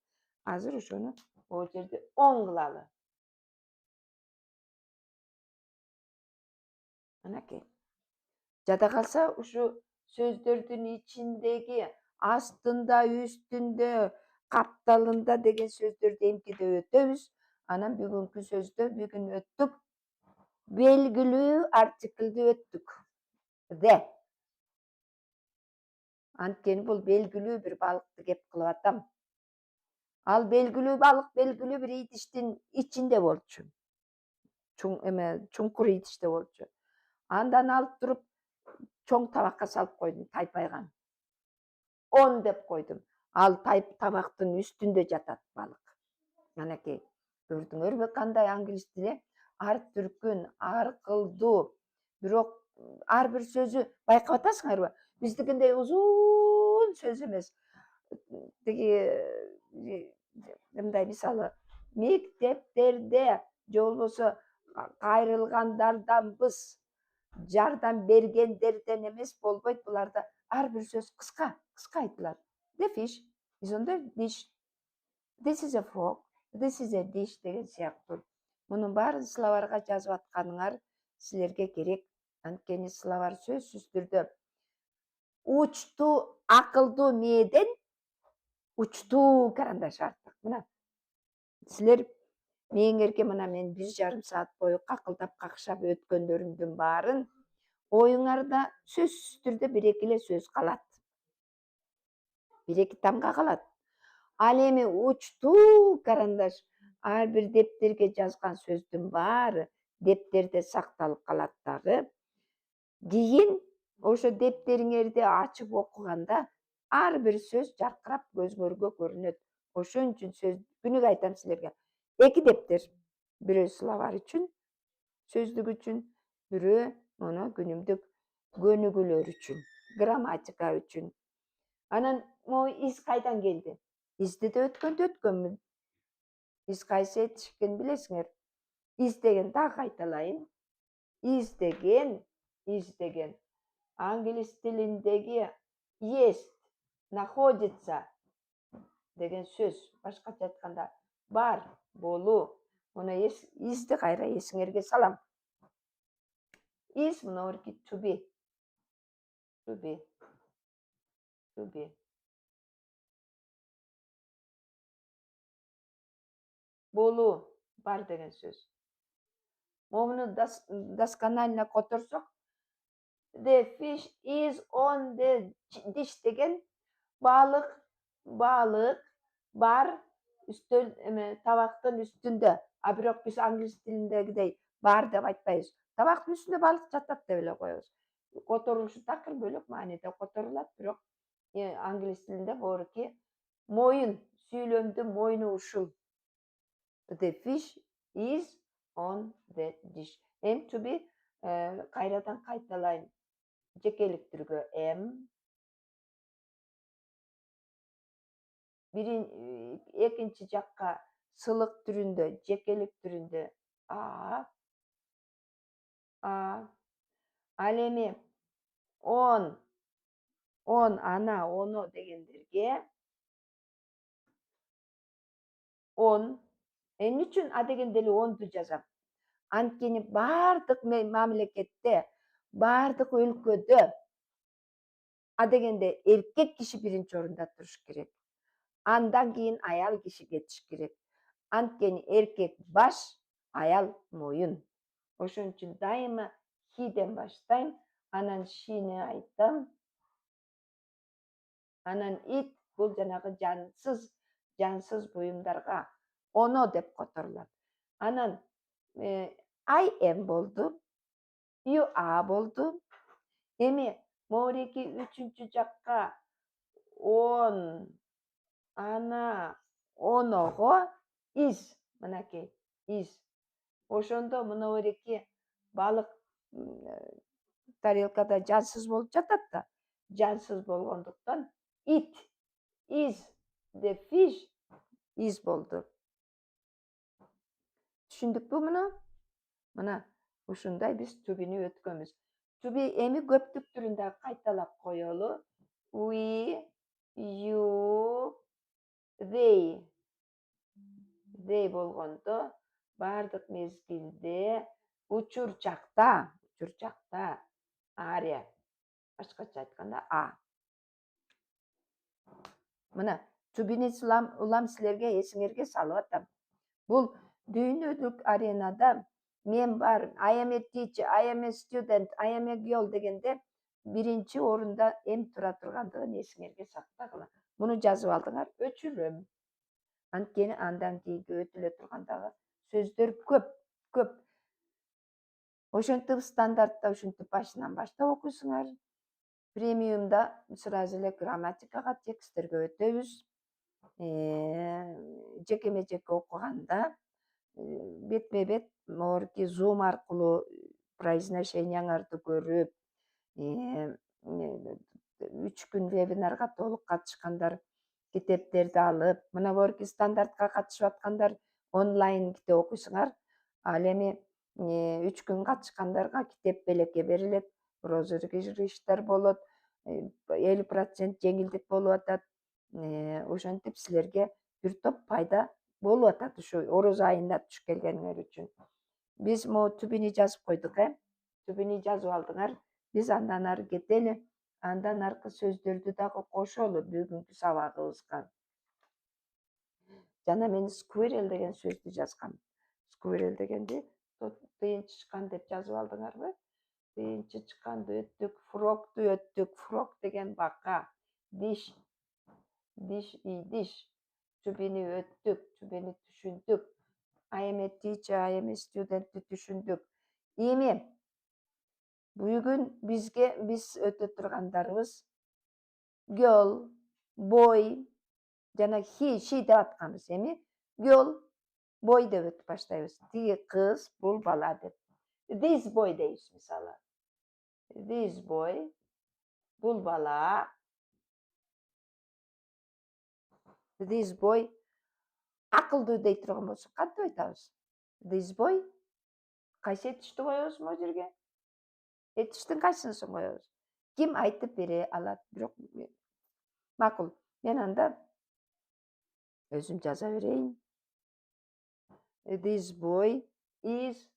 Speaker 1: Азыр ошону бул жерде on кылалы. Мынакей. Жада калса ушу сөздөрдүн ичиндеги астында, үстүндө, капталында деген сөздөрдү эмкиде өтөбүз. Анан бүгүнкү сөздө бүгүн өттүк. Белгилүү артиклди өттүк. The. Анткени бул белгилүү бир балыкты кеп кылып атам. Ал белгилүү балык белгилүү бир идиштин ичинде болчу. Чуңкур идиште болчу. Андан алып туруп чоң табакка салып койдум, тайпайган. On деп койдум. Ал табактын үстүндө жатат балык. Манакей. Көрдүңөрбү кандай англис тили? Ар түркүн, ар кылдуу. Бирок ар бир сөзү байкап атасыңарбы? Биздикиндей узун сөз эмес. Тиги мындай мисалы, мектептерде же болбосо кайрылгандарданбыз, жардам бергендерден эмес болбойт. Буларда ар бир сөз кыска айтылат. The fish is on the dish. This is a frog. This is a dish деген сыяктуу. Мунун баарын словарга жазып атканыңар силерге керек. Анткени словар сөзсүз түрдө учтуу, акылдуу мээден учтуу карандаш артык. Мына силер мээңерге мына мен 1,5 саат бою какылдап какшап өткөндөрүмдүн баарын оюңарда сөзсүз түрдө бир-эки эле сөз калат. Бир-эки тамга калат. Ал эми учтуу карандаш ар бир дептерге жазган сөздүн баары дептерде сакталып калат дагы. Кийин ошо дептериңерди ачып окуганда ар бир сөз жаркырап көзүңөргө көрүнөт. Ошон үчүн күнүгө айтам силерге. 2 дептер. Бирөө словар үчүн, сөздүк үчүн, бирөө мону күнүмдүк көнүгүүлөр үчүн, грамматика үчүн. Анан могу из кайдан келди? Изди да өткөнмүн. Из кайсы этишкен билесиңер? Из деген дагы кайталайын. Из деген англис тилиндеги есть, находится деген сөз. Башкача айтканда бар, болуу. Муну изди кайра эсиңерге салам. Is мынабирки to be. Болуу, бар деген сөз. Муну досконально которсок, the fish is on the dish деген балык бар үстөл табактын үстүндө. А бирок биз англис тилиндегидей бар деп айтпайбыз. Табактын үстүндө балык жатат деп эле коебуз. Которулушу такыр бөлөк мааниде которулат, бирок англис тилинде баарыки моюн, сүйлөмдүн мойну ушул. The fish is on the dish. To be кайрадан кайталайын. Жекелик түргө am. Экинчи жакка сылык түрүндө, жекелик түрүндө a. Ал эми on, ана, оно дегендерге on Эмне үчүн а дегенде эле онду жазам? Анткени бардык мамлекетте, бардык өлкөдө а дегенде эркек киши биринчи орунда туруш керек. Андан кийин аял киши кетиш керек. Анткени эркек баш, аял моюн. Ошон үчүн дайыма хиден баштайм, анан шини айтам, анан ит бул жанагы жансыз буюмдарга оно деп которулат. Анан I am болду, you are болду. Эми могуреки үчүнчү жакка он, ана, оного is мынакей is. Ошондо могуреки балык тарелкада жансыз болуп жатат да. Жансыз болгондуктан it is the fish is болду. Түшүндүкпү муну? Мына ушундай биз to be'ни өткөнбүз. To be эми көптүк түрүндө кайталап коелу. We, you, they. They болгондо бардык мезгилде учур жакта аре. Башкача айтканда а. Мына to be'ни улам силерге эсиңерге салып атам. Бул дүйнөлүк аренада мен бар, I am a teacher, I am a student, I am a girl дегенде биринчи орунда эм тура тургандыгын эсиңерге сактагыла. Муну жазып алдыңар, өчүрөм. Анткени андан кийинки өтүлө тургандагы сөздөр көп. Ошентип стандартта ушинтип башынан баштап окуйсуңар. Премиумда сразу эле грамматикага, тексттерге өтөбүз. Жекеме-жеке окуганда бетме бет могуруки Zoom аркылуу произношенияңарды көрүп, 3 күн вебинарга толук катышкандар китептерди алып, мына могуруки стандартка катышып аткандар онлайн китеп окуйсуңар. Ал эми 3 күн катышкандарга китеп белекке берилет, розыгрыштар болот, 50% жеңилдик болуп атат. Ошентип силерге бир топ пайда болуп атат ушу ороз айына туш келгениңер үчүн. Биз могу to be'ни жазып койдук, To be'ни жазып алдыңар. Биз андан ары кетели, андан аркы сөздөрдү дагы кошолу бүгүнкү сабагыбызга. Жана мен squirrel деген сөздү жазгам. Squirrel дегенди тыйынчычкан деп жазып алдыңарбы? Тыйынчычканды өттүк, frogду өттүк. Frog деген бака. Dish. To be'ни өттүк, to be'ни түшүндүк. I am a teacher, I am a student'ти түшүндүк. Эми бүгүн биз өтө тургандарыбыз girl, boy, жана he, she деп атканбыз. Эми girl, boy деп өтүп баштайбыз. Тиги кыз, бул бала деп. This boy дейбиз мисалы. This boy, бул бала. This boy акылдуу дей турган болсок кантип айтабыз? This boy кайсы этишти коебуз могу жерге? Этиштин кайсынысын коебуз? Ким айтып бере алат? Бирок макул. Мен анда өзүм жаза берейин. This boy is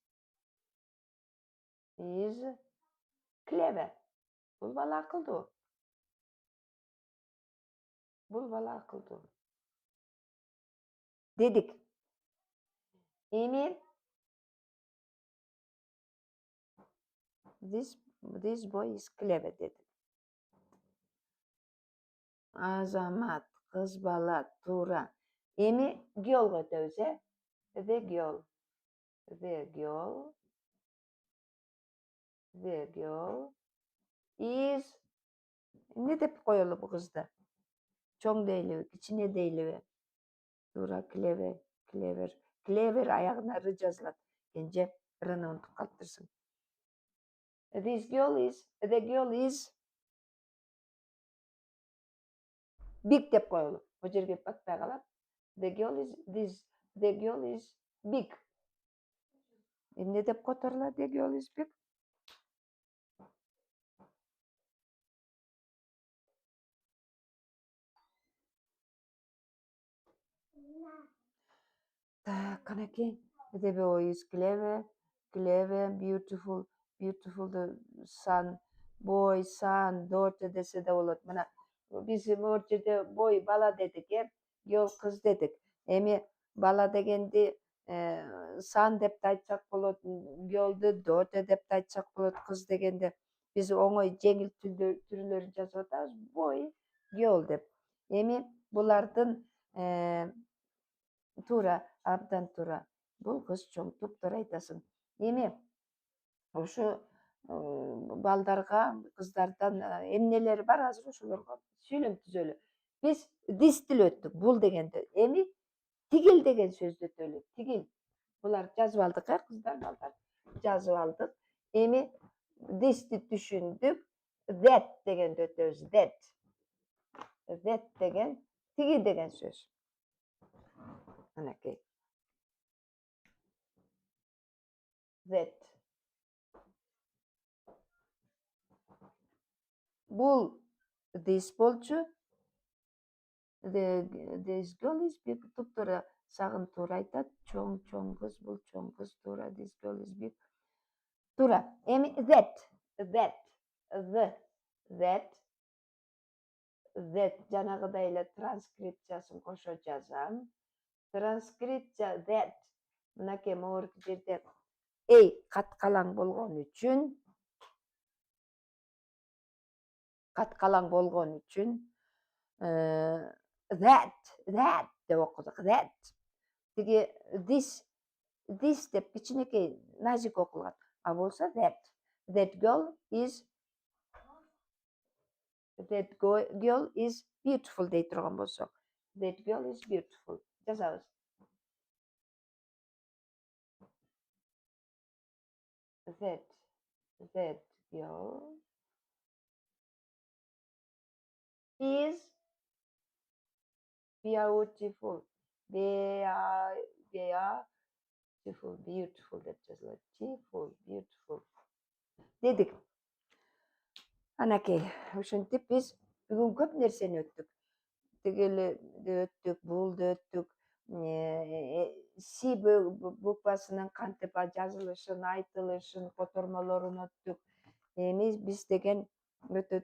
Speaker 1: clever. Бул бала акылдуу. Бул бала акылдуу. Дедик. Эми this boy is clever дедик. Азамат, кыз бала, туура. Эми girl'га өтөбүз, The girl. The girl is эмне деп коелу бу кызды? Чоң дейлиби, кичине дейлиби? Туура, clever аягына р жазылат. Кенже рны унутуп калыптырсың. The girl is big деп коелу. Бул жерге батпай калат. The girl is big. Эмне деп которулат? The girl is big. Так, канакей. The boy is clever, clever, beautiful, beautiful the son, boy, son, daughter dese de болот. Мына биз могу жерде boy бала дедик, girl кыз дедик. Эми бала дегенди son деп да айтсак болот, girl'ды daughter деп да айтсак болот, кыз дегенде биз оңой жеңил түрлөрүн жазып атабыз, boy, girl деп. Эми булардын туура, абдан туура. Бул кыз чоң, туптуура айтасың. Эми ушу балдарга, кыздардан эмнелери бар, азыр ошолорго сүйлөм түзөлү. Биз this тил өттүк, бул дегенди. Эми тигил деген сөздү өтөлү. Тигил. Булар жазып алдык, кыздар, балдар. Жазып алдык. Эми this'ти түшүндүк. That дегенди өтөбүз. That. That деген тиги деген сөз. Анакей. That. Бул this болчу. This girl is big. Туптуура сагын туура айтат. Чоң кыз, бул чоң кыз туура. This girl is big. Туура. Эми that. That жанагыдай эле транскрипциясын кошо жазам. Транскрипция that. Мынакей могурку жерде каткалаң болгон үчүн that деп окудук. That. Тиги this деп кичинекей назик окулган. А болсо that. That girl is beautiful дей турган болсок. That girl is beautiful. Жазабыз. That girl is beautiful. Beautiful деп жазылат. Beautiful. Дедик. Анакей, ошентип биз бүгүн көп нерсени өттүк. Тигилди өттүк, булду өттүк. Си буквасынын кантип жазылышын, айтылышын, котормолорун өттүк. Эми биз деген өтө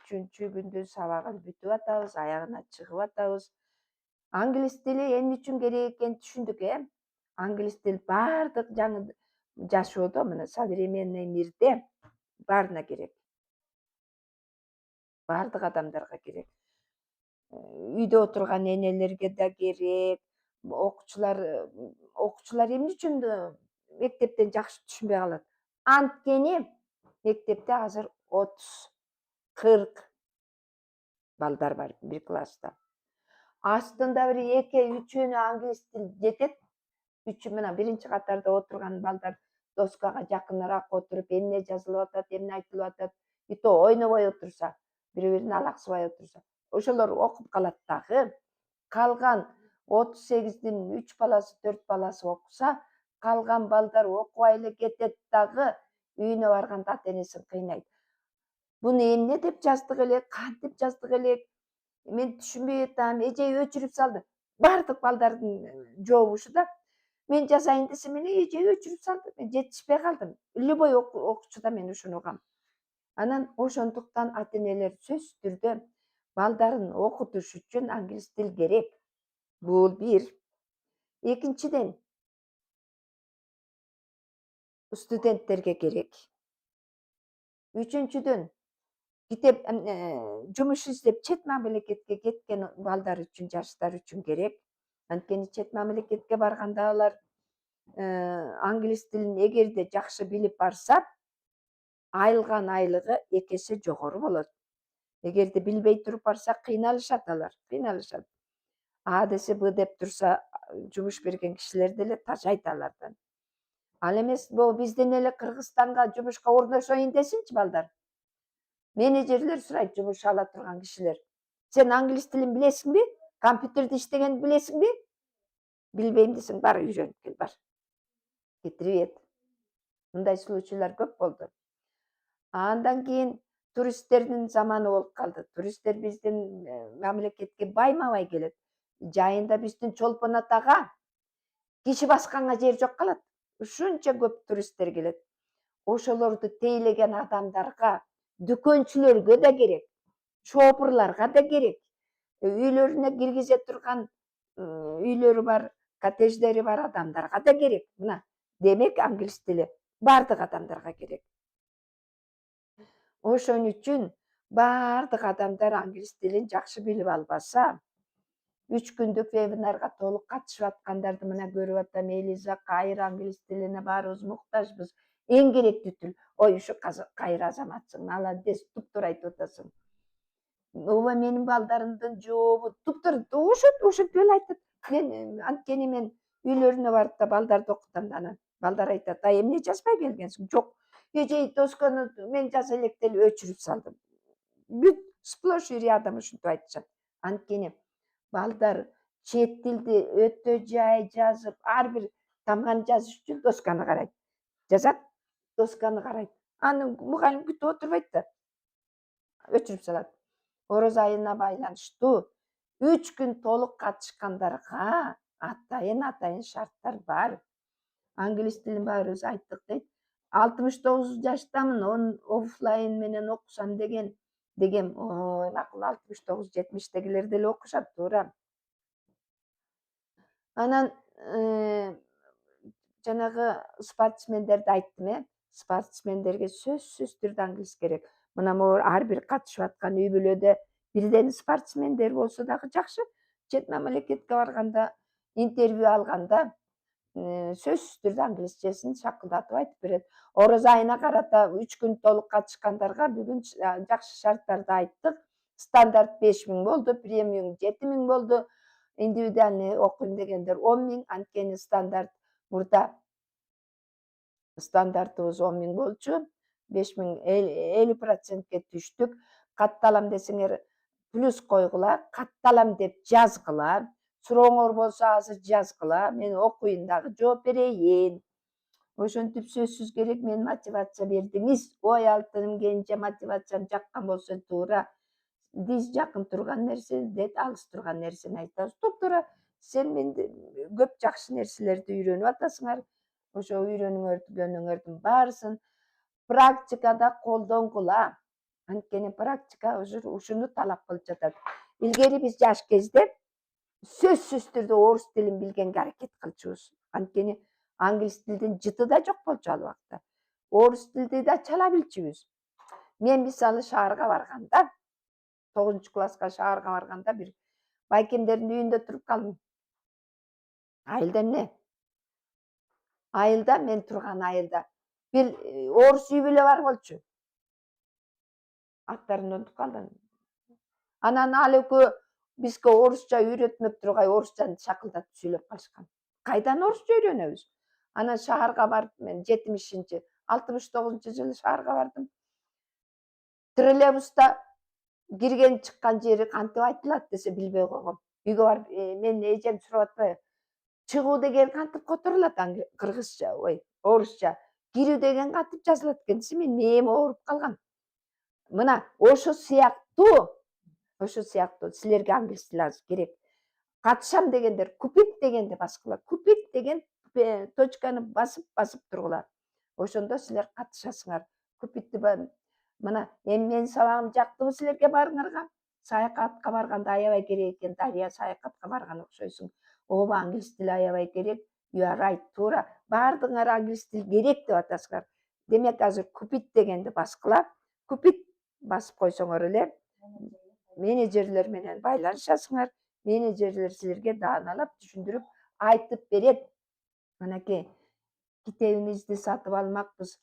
Speaker 1: 3-күндүн сабагын бүтүп атабыз, аягына чыгып атабыз. Англис тили эмне үчүн керек экенин түшүндүк, Англис тил баардык жаңы жашоодо, мына современный мирде баарына керек. Баардык адамдарга керек. Үйдө отурган энелерге да керек. Окуучулар эмне үчүн мектептен жакшы түшүнбөй калат? Анткени мектепте азыр 30-40 балдар бар бир класста. Астында бир 2-3-ünө англис тил жетет. Мына биринчи катарда отурган балдар доскага жакыныраак отуруп, эмне жазылып атат, эмне айтылып атат, и то ойнобой отурса, бири-бирин алаксыбай отурса, ошолор окуп калат дагы. Калган 38-дин 3 баласы, 4 баласы окуса, калган балдар окубай эле кетет дагы, үйүнө барганда ата-энесин кыйнайт. Буну эмне деп жаздык элек, кантип жаздык элек, мен түшүнбөй атам, эжей өчүрүп салды. Баардык балдардын жообу ушу да. Мен жазайын десем, эжей өчүрүп салды. Мен жетишпей калдым. Любой окуучуда мен ушуну угам. Анан ошондуктан ата-энелер сөзсүз түрдө балдарын окутуш үчүн англис тил керек. Бул бир. Экинчиден, студенттерге керек. Үчүнчүдөн, жумуш издеп чет мамлекетке кеткен балдар үчүн, жаштар үчүн керек. Анткени чет мамлекетке барганда алар англис тилин эгерде жакшы билип барса, алган айлыгы 2 эсе жогору болот. Эгерде билбей туруп барса, кыйналышат алар, кыйналышат. А десе Б деп турса, жумуш берген кишилер деле тажайт алардан. Ал эмес, могу бизден эле Кыргызстанга жумушка орношоюн десинчи балдар. Менеджерлер сурайт, жумуш ала турган кишилер. Сен англис тилин билесиңби? Компьютерде иштегенди билесиңби? Билбейм десең, бар үйрөнүп кел, бар. Кетирип эт. Мындай случайлар көп болду. Андан кийин туристтердин заманы болуп калды. Туристтер биздин мамлекетке байма-бай келет. Жайында биздин Чолпон атага киши басканга жер жок калат. Ушунча көп туристтер келет. Ошолорду тейлеген адамдарга, дүкөнчүлөргө да керек, шопурларга да керек. Үйлөрүнө киргизе турган үйлөрү бар, коттедждери бар адамдарга да керек. Мына, демек англис тили бардык адамдарга керек. Ошон үчүн бардык адамдар англис тилин жакшы билип албаса, 3 күндүк вебинарга толук катышып аткандарды мына көрүп атам. Элиза, Кайыр англис тилине баарыбыз муктажбыз. Эң керектүү тил. Ой, ушу Кайыр азаматсың, молодец, туптуура айтып атасың. Ооба менин балдарымдын жообу туптуура ошентип эле айтат. Анткени мен үйлөрүнө барып да балдарды окутам да анан. Балдар айтат: "Ай, эмне жазбай келгенсиң?" Жок. Эже досканы мен жаза электе эле өчүрүп салдым. Бүт сплошь и рядом ушинтип айтышат. Анткени балдар чет тилди өтө жай жазып, ар бир тамганы жазыш үчүн досканы карайт. Жазат, досканы карайт. Аны мугалим күтүп отурбайт да. Өчүрүп салат. Ороз айына байланыштуу 3 күн толук катышкандарга атайын шарттар бар. Англис тилин баарыбыз айттык дейт. 69 жаштамын, оффлайн менен окусам дегем. Ой, макул, 69-70-тегилер деле окушат, туура. Анан жанагы спортсмендерди айттым, спортсмендерге сөзсүз түрдө англис керек. Мына могу ар бир катышып аткан үй бүлөдө бирден спортсмендер болсо дагы жакшы. Чет мамлекетке барганда, интервью алганда сөзсүз түрдө англисчесин шакылдатып айтып берет. Ороз айына карата 3 күн толук катышкандарга бүгүн жакшы шарттарды айттык. Стандарт 5000 болду, премиум 7000 болду. Индивидуальный окуйм дегендер 10.000, анткени мурда стандартыбыз 10.000 болчу. 5000 50%ке түштүк. Катталам десеңер плюс койгула, катталам деп жазгыла. Сурооңор болсо азыр жазгыла, мен окуйн дагы жооп берейин. Ошентип сөзсүз керек, мен мотивация бердиңиз. Ой, алтыным кенже, мотивациям жаккан болсо туура. Биз жакын турган нерсе, дет алыс турган нерсени айтабыз. Туптуура, сен менде көп жакшы нерселерди үйрөнүп атасыңар. Ошо үйрөнгөнүңөрдүн баарысын практикада колдонгула. Анткени практика ушуну талап кылып жатат. Илгери биз жаш кезде сөзсүз түрдө орус тилин билгенге аракет кылчубуз. Анткени англис тилдин жыты да жок болчу ал убакта. Орус тилди да чала билчүбүз. Мен мисалы шаарга барганда, 9-класска шаарга барганда бир байкемдердин үйүндө туруп калдым. Айылда эмне? Айылда, мен турган айылда бир орус үй бүлө бар болчу. Аттарын унутуп калдым. Анан ал экөө бизге орусча үйрөтмөк тургай орусчаны шакылдатып сүйлөп калышкан. Кайдан орусча үйрөнөбүз? Анан шаарга барып, мен 69-жылы шаарга бардым. Троллейбуста кирген чыккан жери кантип айтылат десе билбей койгом. Үйгө барып, мен эжем сурап атпайбы? Чыгуу деген кантип которулат кыргызча, ой, орусча. Кирүү деген кантип жазылат экен десе, мен мээм ооруп калган. Мына ошо сыяктуу силерге англис тили азыр керек. Катышам дегендер купить дегенди баскыла. Купить деген точканы басып тургула. Ошондо силер катышасыңар. Купитти мына менин сабагым жактыбы силерге баарыңарга? Саякатка барганда аябай керек экен. Дарья, саякатка барган окшойсуң. Ооба, англис тили аябай керек. You are right, туура. Бардыгыңар англис тил керек деп атасыңар. Демек азыр купить дегенди баскыла. Купить басып койсоңор эле менеджерлер менен байланышасыңар. Менеджерлер силерге дааналап түшүндүрүп айтып берет. Манакей, китебиңизди сатып алмакпыз.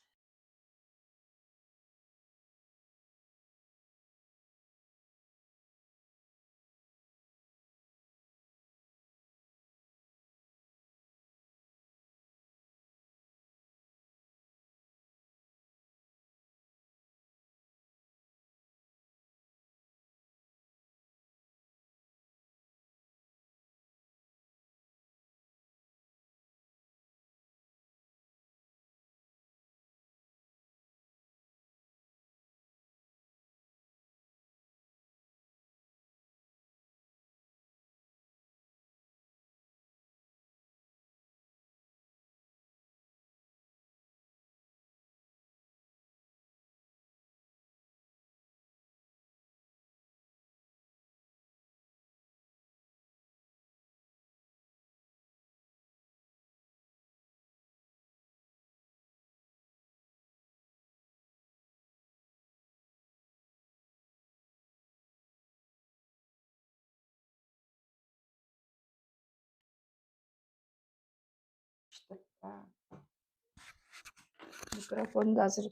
Speaker 1: Mikrofondu azыр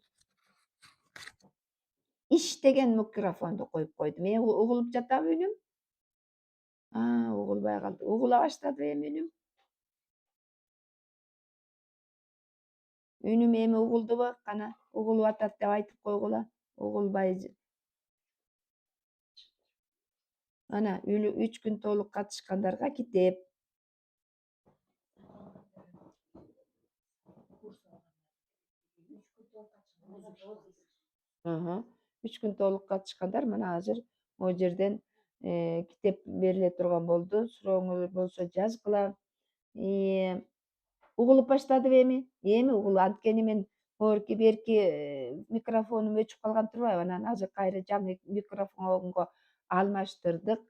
Speaker 1: иштеген микрофонду коюп койдум. Угулуп жатабы үнүм? Угулбай калды. Угула баштады эми үнүм. Үнүм эми угулдубу? Кана угулуп атат деп айтып койгула. Угулбай. Ана 3 күн толук катышкандарга китеп. 3 күн толук катышкандар мына азыр могу жерден китеп бериле турган болду. Сурооңуз болсо жазгыла. Угулуп баштадыбы эми? Эми угул. Анткени мен берки микрофонум өчүп калган турбайбы? Анан азыр кайра жаңы микрофонго алмаштырдык.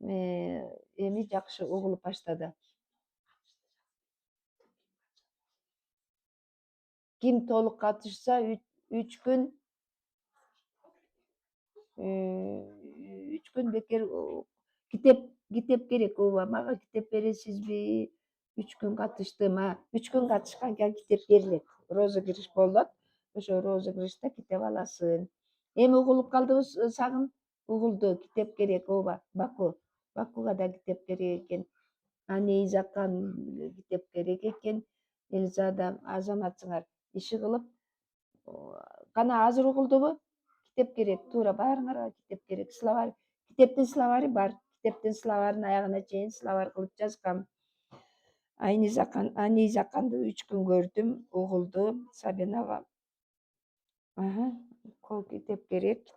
Speaker 1: Эми жакшы угулуп баштады. Ким толук катышса 3 күн 3 күн бекер китеп керек. Ооба, мага китеп бересизби? 3 күн катыштым. 3 күн катышкан кийин китеп берилет. Розыгрыш болот. Ошо розыгрышта китеп аласың. Эми угулуп калдыбы сагын? Угулду. Китеп керек. Ооба. Бакуга да китеп керек экен. Нейзакан китеп керек экен. Элзада азаматсыңар иши кылып. Кана азыр угулдубу? Китеп керек. Туура баарыңарга китеп керек. Китептин словари бар. Китептин словарин аягына чейин словарь кылып жазгам. Нейзаканды 3 күн көрдүм, угулду. Сабинага. Китеп керек.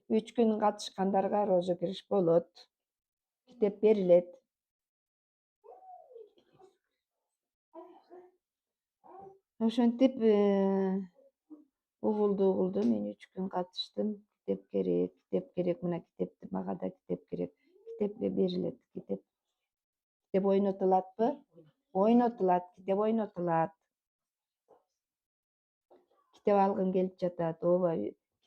Speaker 1: 3 күн катышкандарга розыгрыш болот. Китеп берилет. Ошентип угулду. Мен 3 күн катыштым. Китеп керек. Мына китепти мага да китеп керек. Китеп берилет. Китеп ойнотулатпы? Ойнотулат. Китеп ойнотулат. Китеп алгым келип жатат. Ооба.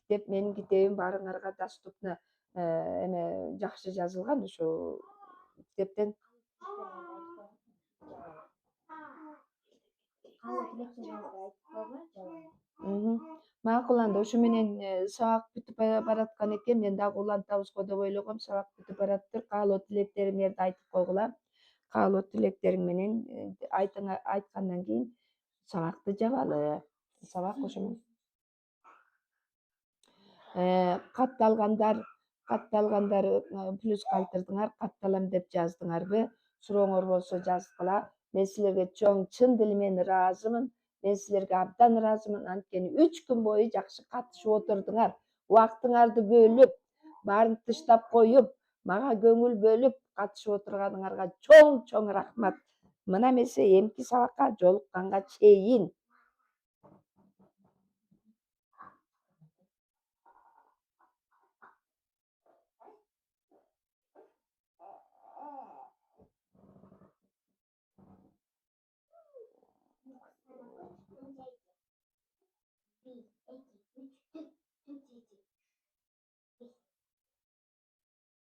Speaker 1: Менин китебим баарыңарга доступно. Эме жакшы жазылган ошо китептен. Макул, анда ошо менен сабак бүтүп бараткан экен. Мен дагы улантабызго деп ойлогом. Сабак бүтүп бараттыр. Каалоо тилектериңерди айтып койгула. Каалоо тилектериң менен айткандан кийин сабакты жабалы. Сабак ошо менен. Катталгандар плюс калтырдыңар. Катталам деп жаздыңарбы? Сурооңор болсо жазгыла. Мен силерге чын дили менен ыраазымын. Мен силерге абдан ыраазымын. Анткени 3 күн бою жакшы катышып отурдуңар. Убактыңарды бөлүп, баарын тыштап коюп, мага көңүл бөлүп катышып отурганыңарга чоң рахмат. Мына эмесе эмки сабакка жолукканга чейин.